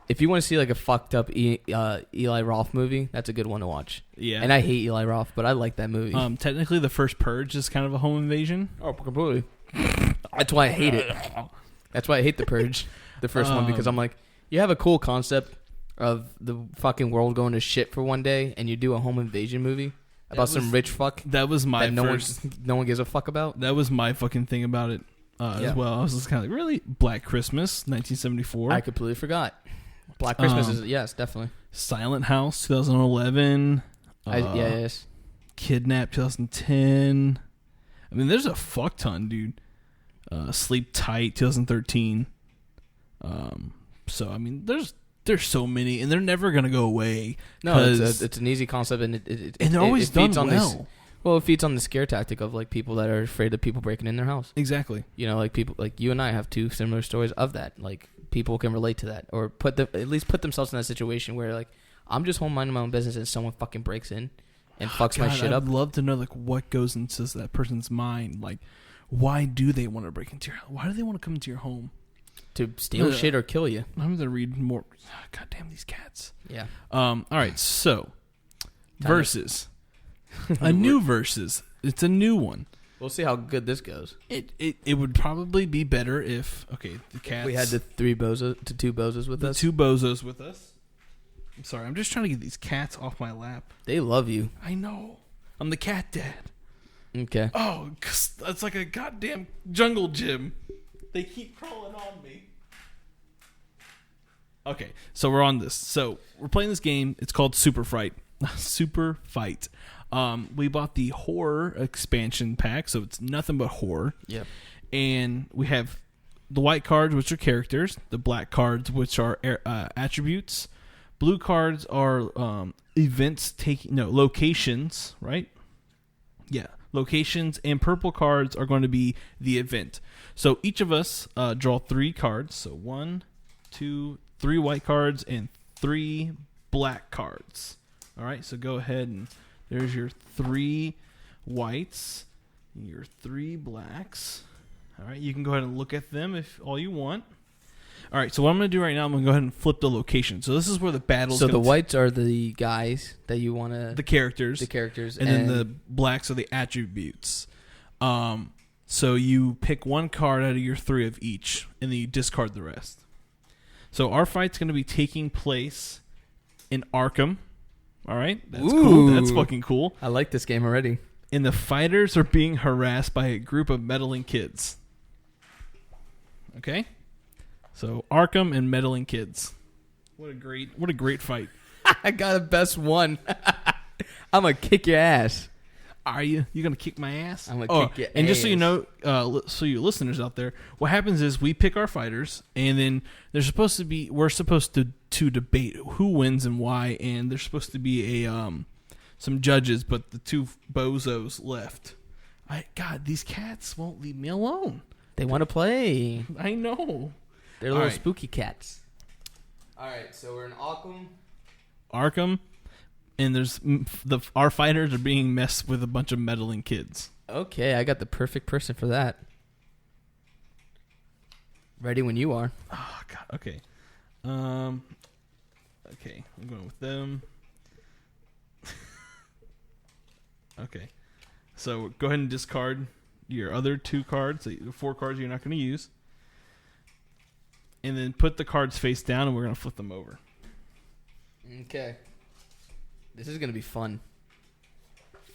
If you want to see like a fucked up Eli Roth movie, that's a good one to watch. Yeah. And I hate Eli Roth, but I like that movie. Technically, the first Purge is kind of a home invasion. Oh, completely. That's why I hate it. That's why I hate the Purge, the first one, because I'm like, you have a cool concept of the fucking world going to shit for one day, and you do a home invasion movie about some rich fuck. That was my no one gives a fuck about. That was my fucking thing about it as well. I was just kind of like, really? Black Christmas, 1974. I completely forgot. Black Christmas is, yes, definitely. Silent House, 2011. Yes. Kidnap, 2010. I mean, there's a fuck ton, dude. Sleep Tight, 2013. So, I mean, there's so many, and they're never going to go away. No, it's an easy concept, and they're always done well. Well, it feeds on the scare tactic of like people that are afraid of people breaking in their house. Exactly. You know, like people like you and I have two similar stories of that. Like people can relate to that, or at least put themselves in that situation where like I'm just home minding my own business and someone fucking breaks in and fucks my shit up. I'd love to know like what goes into that person's mind. Like, why do they want to break into your house? Why do they want to come into your home? To steal shit or kill you. I'm gonna read more. God damn these cats. Yeah. All right. So, Versus. A new Versus. It's a new one. We'll see how good this goes. It would probably be better if the cats. We had the two bozos with us. Two bozos with us. I'm sorry. I'm just trying to get these cats off my lap. They love you. I know. I'm the cat dad. Okay. Oh, that's like a goddamn jungle gym. They keep crawling on me. Okay, so we're on this. So we're playing this game. It's called Super Fight. Super Fight. We bought the horror expansion pack, so it's nothing but horror. Yep. And we have the white cards, which are characters. The black cards, which are attributes. Blue cards are locations, right? Yeah, locations. And purple cards are going to be the event. So each of us draw 3 cards. So 1, 2, 3 white cards and 3 black cards. All right, so go ahead and there's your 3 whites, your 3 blacks. All right, you can go ahead and look at them if all you want. All right, so what I'm going to do right now, I'm going to go ahead and flip the location. So this is where the battle's So the whites are the guys that you want to... The characters. And then the blacks are the attributes. So you pick 1 card out of your 3 of each, and then you discard the rest. So our fight's going to be taking place in Arkham. All right? That's Ooh. cool. That's fucking cool. I like this game already. And the fighters are being harassed by a group of meddling kids. Okay? So Arkham and meddling kids. What a great fight. I got a best one. I'm going to kick your ass. Are you? You gonna kick my ass? I'm gonna kick your and just so you ass. know, so you listeners out there, what happens is we pick our fighters, and then we're supposed to debate who wins and why, and there's supposed to be some judges, but the two bozos left. God, these cats won't leave me alone. They want to play. I know. They're All little right. spooky cats. All right, so we're in Arkham, and our fighters are being messed with a bunch of meddling kids. Okay, I got the perfect person for that. Ready when you are. Oh God. Okay. Okay, I'm going with them. Okay. So go ahead and discard your other 2 cards, the 4 cards you're not going to use. And then put the cards face down, and we're going to flip them over. Okay. This is going to be fun.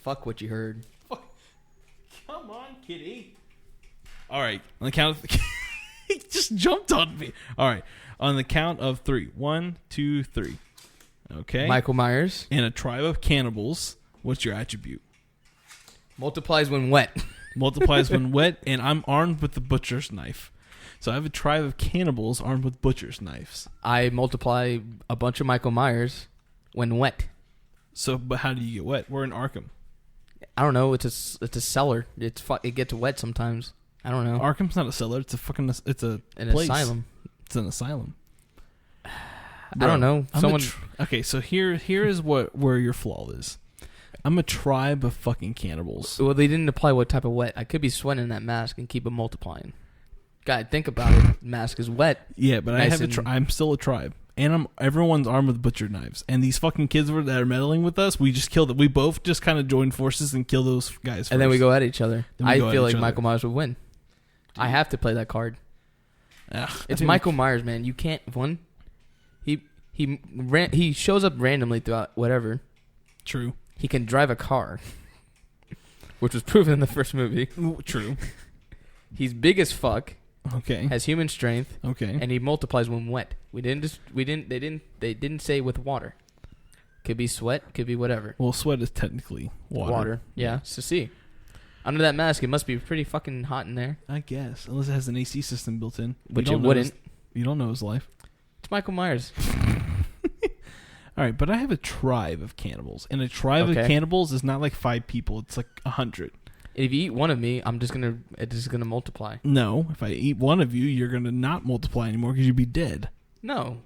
Fuck what you heard. Come on, kitty. All right. On the count of... He just jumped on me. All right. On the count of 3. 1, 2, 3. Okay. Michael Myers. In a tribe of cannibals, what's your attribute? Multiplies when wet. Multiplies when wet, and I'm armed with the butcher's knife. So I have a tribe of cannibals armed with butcher's knives. I multiply a bunch of Michael Myers when wet. So, but how do you get wet? We're in Arkham. I don't know. It's a cellar. It gets wet sometimes. I don't know. Arkham's not a cellar. It's a fucking. It's a An place. asylum. It's an asylum. I don't know. Someone. Okay, so here is where your flaw is. I'm a tribe of fucking cannibals. Well, they didn't apply what type of wet. I could be sweating that mask and keep it multiplying. God, think about it. Mask is wet. Yeah, but Nice I have I'm still a tribe, and everyone's armed with butcher knives. And these fucking kids that are meddling with us, we just killed them. We both just kind of joined forces and kill those guys first. And then we go at each other. I go at feel each like other. Michael Myers would win. I have to play that card. Ugh, It's Michael Myers, man. You can't win. He shows up randomly throughout whatever. True. He can drive a car, which was proven in the first movie. True. He's big as fuck. Okay. Has human strength. Okay. And he multiplies when wet. They didn't say with water. Could be sweat, could be whatever. Well, sweat is technically water. Yeah. So see. Under that mask, it must be pretty fucking hot in there. I guess, unless it has an AC system built in. Which it wouldn't. You don't know his life. It's Michael Myers. All right, but I have a tribe of cannibals, and a tribe of cannibals is not like 5 people; it's like 100. If you eat one of me, it's just gonna multiply. No, if I eat one of you, you're gonna not multiply anymore because you'd be dead. No.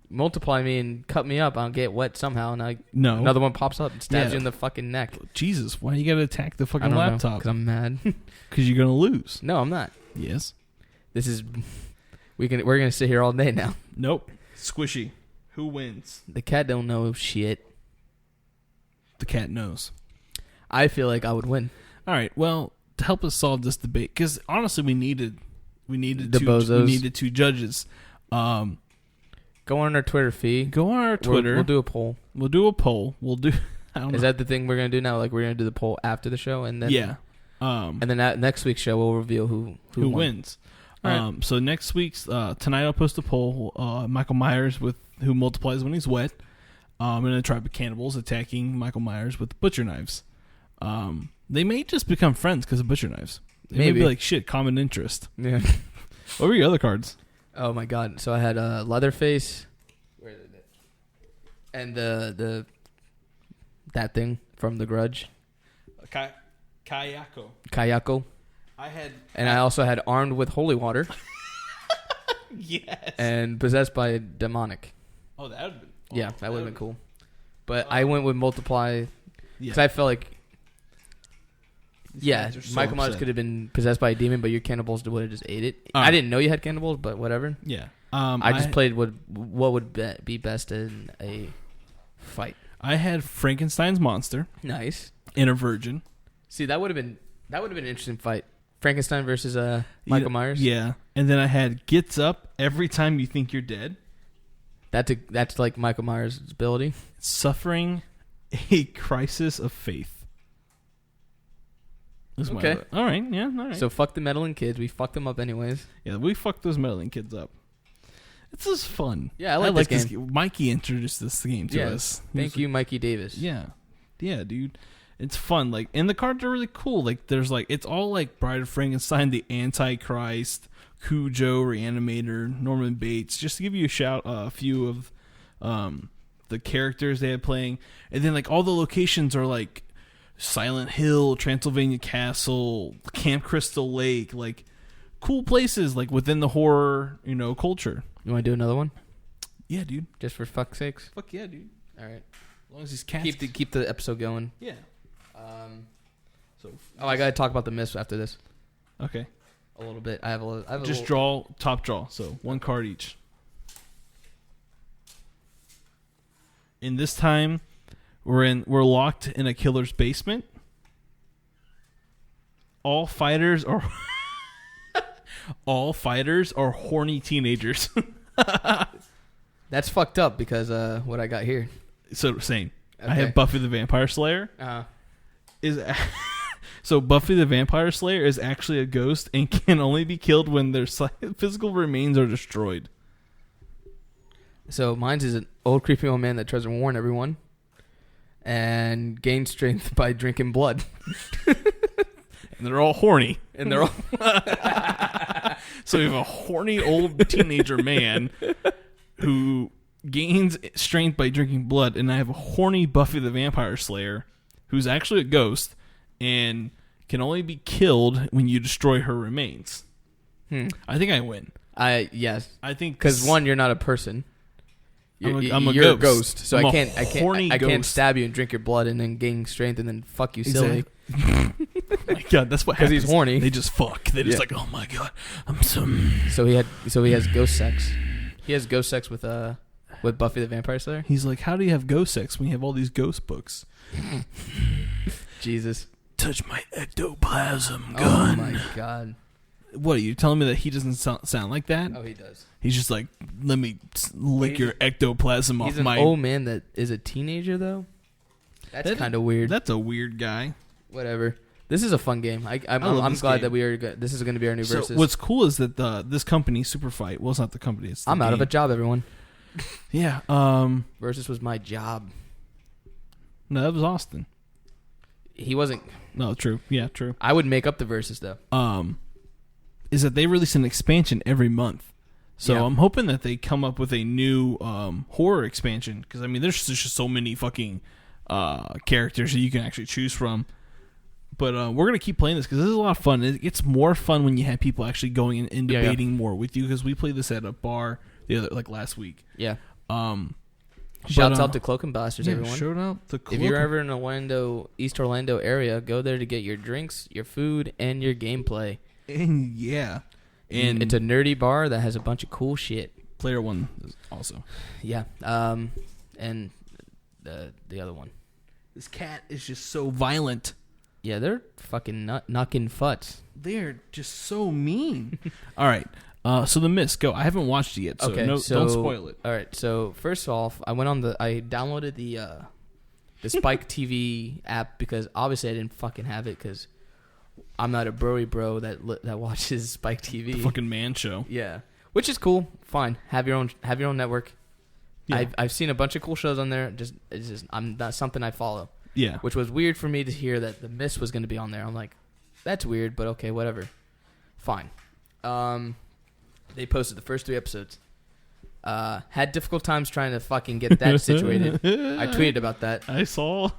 Multiply me and cut me up, I'll get wet somehow, and No. another one pops up and stabs you in the fucking neck. Jesus, why you gotta attack the I fucking don't know, laptop? because I'm mad. Because you're gonna lose. No, I'm not. Yes. This is we're gonna sit here all day now. Nope. Squishy. Who wins? The cat don't know shit. The cat knows. I feel like I would win. All right. Well, to help us solve this debate, because honestly, we needed The two, bozos. we needed 2 judges. Go on our Twitter feed. Go on our Twitter. We'll do a poll. We'll do a poll. We'll do. I don't know. Is that the thing we're gonna do now? Like we're gonna do the poll after the show, and then Yeah. and then next week's show we'll reveal who won. wins. All right. So next week's tonight I'll post a poll. Michael Myers with who multiplies when he's wet. And a tribe of cannibals attacking Michael Myers with butcher knives. They may just become friends because of butcher knives. They may Maybe. be like shit, common interest. Yeah. What were your other cards? Oh my god! So I had Leatherface. Where is it? And the that thing from The Grudge. Kayako. Kayako. I had. And I also had Armed with Holy Water. Yes. And Possessed by a Demonic. Oh, that would have been. Yeah, that would have been cool. But I went with Multiply because Yeah. I felt like, These yeah, guys are so Michael Myers upset. could have been possessed by a demon, but your cannibals would have just ate it. All I right. didn't know you had cannibals, but whatever. Yeah. I just played what would be best in a fight. I had Frankenstein's monster Nice. and a virgin. See, that would have been an interesting fight. Frankenstein versus Michael Myers. Yeah, and then I had Gets Up Every Time You Think You're Dead. That's like Michael Myers' ability. Suffering a Crisis of Faith. Okay. All right. Yeah. All right. So fuck the meddling kids. We fucked them up anyways. Yeah, we fucked those meddling kids up. It's just fun. Yeah, I like this game. Mikey introduced this game to us. Thank you, Mikey Davis. Yeah, dude. It's fun. Like, and the cards are really cool. Like, there's like, it's all like Bride of Frankenstein, the Antichrist, Cujo, Reanimator, Norman Bates. Just to give you a few of the characters they had playing, and then like all the locations are like Silent Hill, Transylvania Castle, Camp Crystal Lake, like cool places like within the horror, culture. You want to do another one? Yeah, dude. Just for fuck's sakes. Fuck yeah, dude. All right. As long as he's cast. Keep the episode going. Yeah. I gotta talk about the Mist after this. Okay. A little bit. I have a Just draw top draw. So one card each. In this time, we're locked in a killer's basement. All fighters are horny teenagers. That's fucked up because what I got here. So same. Okay. I have Buffy the Vampire Slayer. So Buffy the Vampire Slayer is actually a ghost and can only be killed when their physical remains are destroyed. So mine's is an old creepy old man that tries to warn everyone and gains strength by drinking blood. And they're all horny. And they're all So we have a horny old teenager man who gains strength by drinking blood, and I have a horny Buffy the Vampire Slayer who's actually a ghost and can only be killed when you destroy her remains. I think I win. Yes. I think because one, you're not a person. I'm a you're ghost. A ghost. So I can't stab you and drink your blood and then gain strength and then fuck you silly. Exactly. Oh my god, that's what happens. Because he's horny. They just fuck. They're just like, oh my god, I'm so. So he has ghost sex. He has ghost sex with Buffy the Vampire Slayer. He's like, how do you have ghost sex when you have all these ghost books? Jesus. Touch my ectoplasm gun. Oh my god. What, are you telling me that he doesn't sound like that? Oh, he does. He's just like, let me lick your ectoplasm off my... He's an old man that is a teenager, though? That's kind of weird. That's a weird guy. Whatever. This is a fun game. I'm glad that this is going to be our new Versus. So what's cool is that this company, Super Fight... Well, it's not the company. It's the I'm out of a job, everyone. Yeah. Versus was my job. No, that was Austin. He wasn't... No, true. Yeah, true. I would make up the Versus, though. Is that they release an expansion every month. So I'm hoping that they come up with a new horror expansion. Because, I mean, there's just so many fucking characters that you can actually choose from. But we're going to keep playing this because this is a lot of fun. It gets more fun when you have people actually going in and debating more with you. Because we played this at a bar last week. Yeah. Shouts out to Cloak and Blasters, everyone. Shout out to Cloak. If you're ever in East Orlando area, go there to get your drinks, your food, and your gameplay. And yeah. And it's a nerdy bar that has a bunch of cool shit. Player One is also. Yeah. And the other one. This cat is just so violent. Yeah, they're fucking knocking futz. They're just so mean. All right. So The Mist, go. I haven't watched it yet, so, okay, don't spoil it. All right. So first off, I downloaded the Spike TV app because obviously I didn't fucking have it because I'm not a broy bro that watches Spike TV. The fucking man show. Yeah, which is cool. Fine, have your own network. Yeah. I've seen a bunch of cool shows on there. It's just not something I follow. Yeah, which was weird for me to hear that The Mist was going to be on there. I'm like, that's weird, but okay, whatever. Fine. They posted the first 3 episodes. Had difficult times trying to fucking get that situated. I tweeted about that. I saw.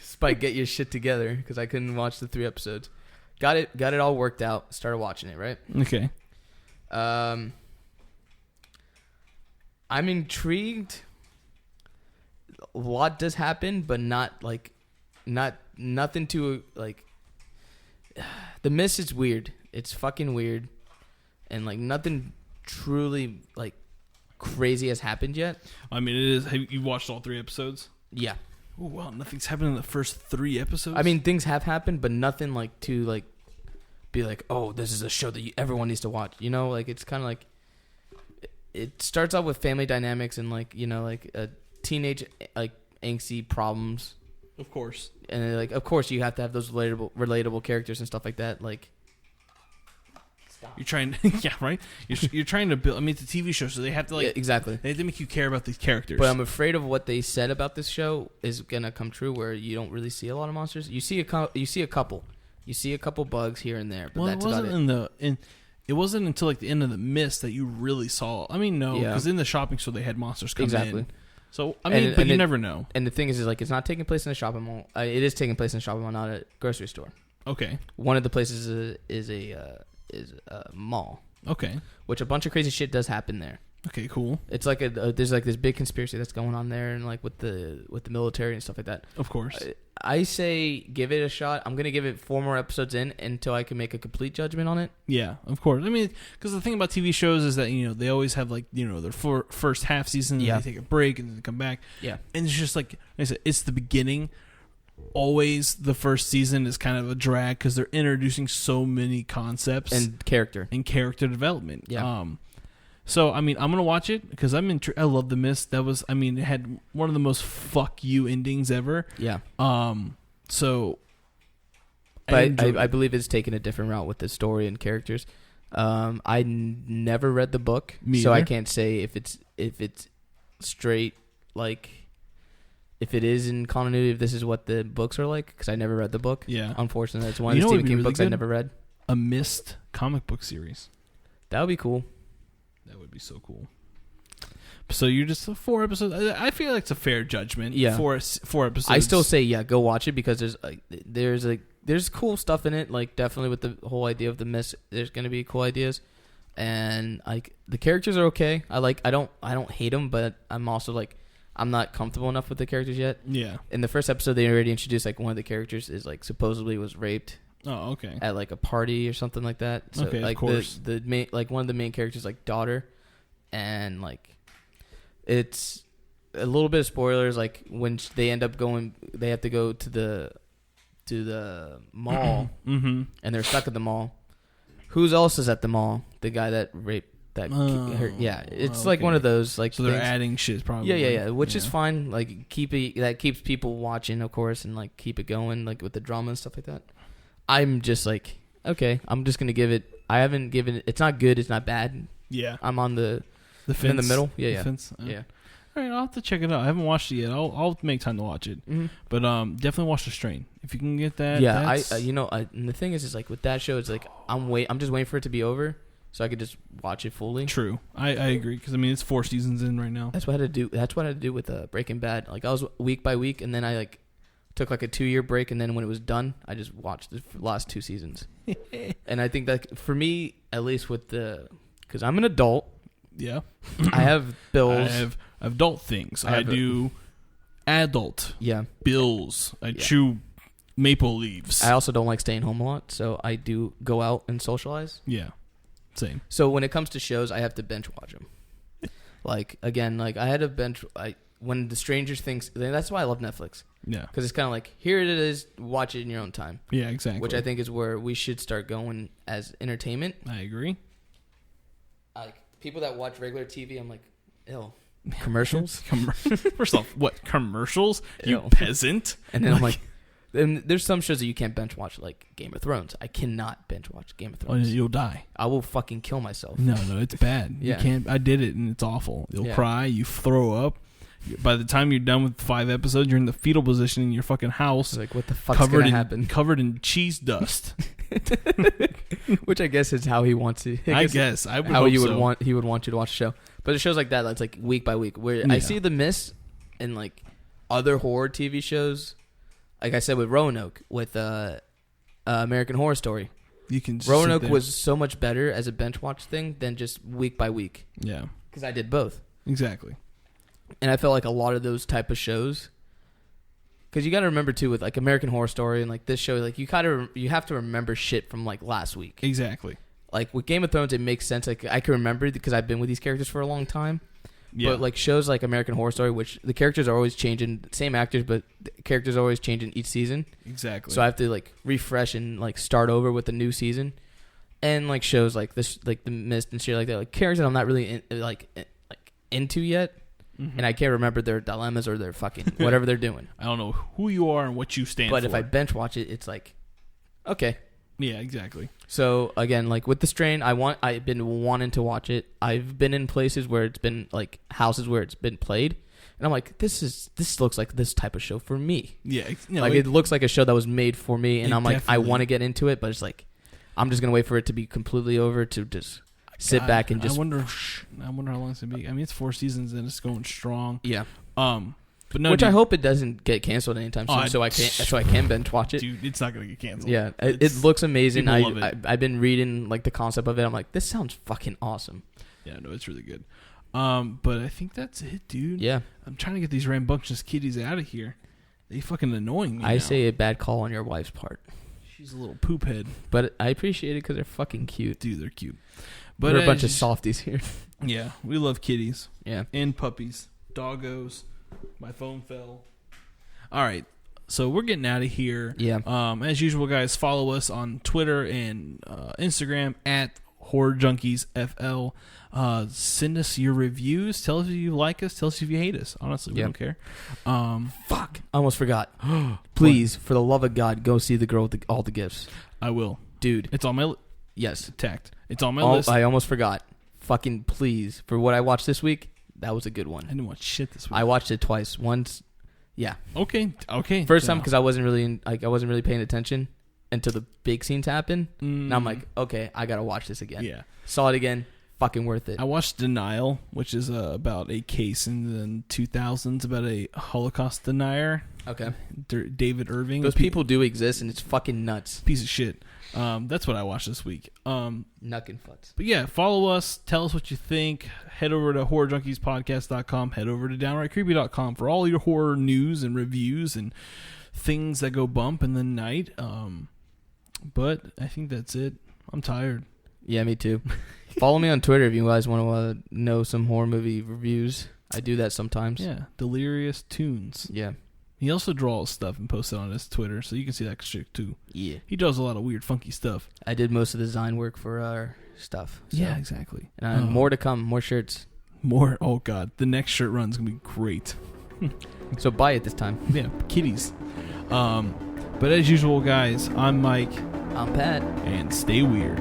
Spike, get your shit together because I couldn't watch the 3 episodes. Got it all worked out. Started watching it, right? Okay. I'm intrigued. A lot does happen, but nothing to like. The Mist is weird. It's fucking weird, and like nothing truly like crazy has happened yet. I mean, it is. Have you watched all 3 episodes? Yeah. Oh wow, nothing's happened in the first 3 episodes. I mean, things have happened, but nothing like too like be like, oh, this is a show that everyone needs to watch. You know, like it's kind of like it starts out with family dynamics and like like a teenage like angsty problems. Of course. And like, of course, you have to have those relatable characters and stuff like that. Like, you're trying, yeah, right. You're trying to build. I mean, it's a TV show, so they have to like exactly. They have to make you care about these characters. But I'm afraid of what they said about this show is gonna come true, where you don't really see a lot of monsters. You see a couple bugs here and there, but that's about it. It wasn't until like the end of The Mist that you really saw. I mean, no, because in the shopping store they had monsters come in. So I mean, but you never know. And the thing is like it's not taking place in a shopping mall. It is taking place in a shopping mall, not a grocery store. Okay. One of the places is a mall. Okay. Which a bunch of crazy shit does happen there. Okay, cool. It's like there's like this big conspiracy that's going on there, and like with the military and stuff like that. Of course. I say give it a shot. I'm gonna give it 4 more episodes in until I can make a complete judgment on it. Yeah, of course. I mean, because the thing about TV shows is that they always have like their first half season, and they take a break, and then they come back. Yeah, and it's just like I said, it's the beginning. Always the first season is kind of a drag because they're introducing so many concepts and character development. Yeah. So I mean, I'm gonna watch it because I love The Mist. That was, I mean, it had one of the most fuck you endings ever. Yeah. So, but I believe it's taken a different route with the story and characters. I never read the book, so I can't say if it's straight like. If it is in continuity, if this is what the books are like, because I never read the book. Yeah. Unfortunately, it's one of the Stephen King books I never read. A Mist comic book series. That would be cool. That would be so cool. So you're just 4 episodes. I feel like it's a fair judgment. Yeah. 4 episodes. I still say go watch it because there's cool stuff in it. Like definitely with the whole idea of the Mist, there's gonna be cool ideas, and like the characters are okay. I don't hate them, but I'm also like. I'm not comfortable enough with the characters yet. Yeah. In the first episode, they already introduced like one of the characters is like supposedly was raped. Oh, okay. At like a party or something like that. So, okay, like of course. The main like one of the main characters like daughter, and like it's a little bit of spoilers. Like when they end up going, they have to go to the mall, mm-hmm. and they're stuck at the mall. Who else is at the mall? The guy that raped. It's like one of those like. So they're adding shit probably. Yeah, which is fine. Like that keeps people watching, of course, and like keep it going, like with the drama and stuff like that. I'm just like, okay, I'm just gonna give it. I haven't given it. It's not good. It's not bad. Yeah, I'm on the fence. In the middle. Yeah, the fence. Yeah. All right, I'll have to check it out. I haven't watched it yet. I'll make time to watch it. Mm-hmm. But definitely watch The Strain if you can get that. Yeah, and the thing is like with that show, it's like I'm just waiting for it to be over. So I could just watch it fully. True, I agree because I mean it's 4 seasons in right now. That's what I had to do. That's what I had to do with Breaking Bad. Like I was week by week, and then I like took like a 2-year break, and then when it was done, I just watched the last 2 seasons. And I think that for me, at least with because I'm an adult. Yeah, I have bills. I have adult things. I do adult. Yeah, bills. I chew maple leaves. I also don't like staying home a lot, so I do go out and socialize. Yeah. Same. So when it comes to shows, I have to binge watch them. Like again, like I had to binge. When the Stranger Things. That's why I love Netflix. Yeah. Because it's kind of like here it is. Watch it in your own time. Yeah, exactly. Which I think is where we should start going as entertainment. I agree. Like people that watch regular TV, I'm like, ew. Commercials. First off, what commercials? You peasant. And then I'm like. And there's some shows that you can't binge watch, like Game of Thrones. I cannot binge watch Game of Thrones. You'll die. I will fucking kill myself. No, it's bad. Yeah. You can't. I did it, and it's awful. You'll cry. You throw up. By the time you're done with 5 episodes, you're in the fetal position in your fucking house. Like, what the fuck's gonna happen? Covered in cheese dust. Which I guess is how he wants to. I guess. I would how hope you would so. want. He would want you to watch the show. But it shows like that. That's like week by week. Where I see The Mist and like other horror TV shows. Like I said with Roanoke, with American Horror Story. You can Roanoke was so much better as a bench watch thing than just week by week. Yeah. Because I did both. Exactly. And I felt like a lot of those type of shows. Because you got to remember too with like American Horror Story and like this show, like you have to remember shit from like last week. Exactly. Like with Game of Thrones, it makes sense. Like I can remember because I've been with these characters for a long time. Yeah. But like shows like American Horror Story, which the characters are always changing, same actors, but the characters are always changing each season. Exactly. So I have to like refresh and like start over with the new season. and like shows like this, like The Mist and shit like that, like characters that I'm not really into yet, and I can't remember their dilemmas or their fucking whatever they're doing. I don't know who you are and what you stand for. But if I bench watch it, it's like, okay. Yeah, exactly. So again, like with The Strain, I've been wanting to watch it. I've been in places where it's been like houses where it's been played, and I'm like, this looks like this type of show for me. Yeah, like it looks like a show that was made for me, and I'm like, I want to get into it, but it's like, I'm just gonna wait for it to be completely over to just sit back and just. I wonder how long it's gonna be. I mean, it's 4 seasons and it's going strong. Yeah. But no, which dude, I hope it doesn't get canceled anytime soon, so I can binge watch it. Dude, it's not gonna get canceled. Yeah, it looks amazing. Love it. I've been reading like the concept of it. I'm like, this sounds fucking awesome. Yeah, no, it's really good. But I think that's it, dude. Yeah, I'm trying to get these rambunctious kitties out of here. They fucking annoying me. I now. say a bad call on your wife's part. She's a little poop head, but I appreciate it because they're fucking cute. Dude, they're cute. But we're a bunch of softies here. Yeah, we love kitties. Yeah, and puppies, doggos. My phone fell. All right, so we're getting out of here. Yeah. As usual, guys, follow us on Twitter and Instagram at Horror Junkies FL. Send us your reviews. Tell us if you like us. Tell us if you hate us. Honestly, we don't care. Fuck, I almost forgot. Please, for the love of God, go see The Girl with all the Gifts. I will, dude. It's on my yes, tacked. It's on my list. I almost forgot. Fucking please, for what I watched this week. That was a good one. I didn't watch shit this week. I watched it twice. Once, yeah. Okay. First time because I wasn't really paying attention until the big scenes happened. Now I'm like, okay, I gotta watch this again. Yeah. Saw it again. Fucking worth it. I watched Denial, which is about a case in the 2000s about a Holocaust denier. Okay. David Irving. Those people do exist, and it's fucking nuts. Piece of shit. That's what I watched this week. Nuckin' futz. But yeah, follow us. Tell us what you think. Head over to horrorjunkiespodcast.com. Head over to downrightcreepy.com for all your horror news and reviews and things that go bump in the night. But I think that's it. I'm tired. Yeah, me too. Follow me on Twitter if you guys want to know some horror movie reviews. I do that sometimes. Yeah, Delirious Tunes. Yeah. He also draws stuff and posts it on his Twitter, so you can see that shit too. Yeah. He does a lot of weird, funky stuff. I did most of the design work for our stuff. So. Yeah, exactly. And more to come. More shirts. More. Oh, God. The next shirt run's going to be great. So buy it this time. Yeah, kitties. But as usual, guys, I'm Mike. I'm Pat. And stay weird.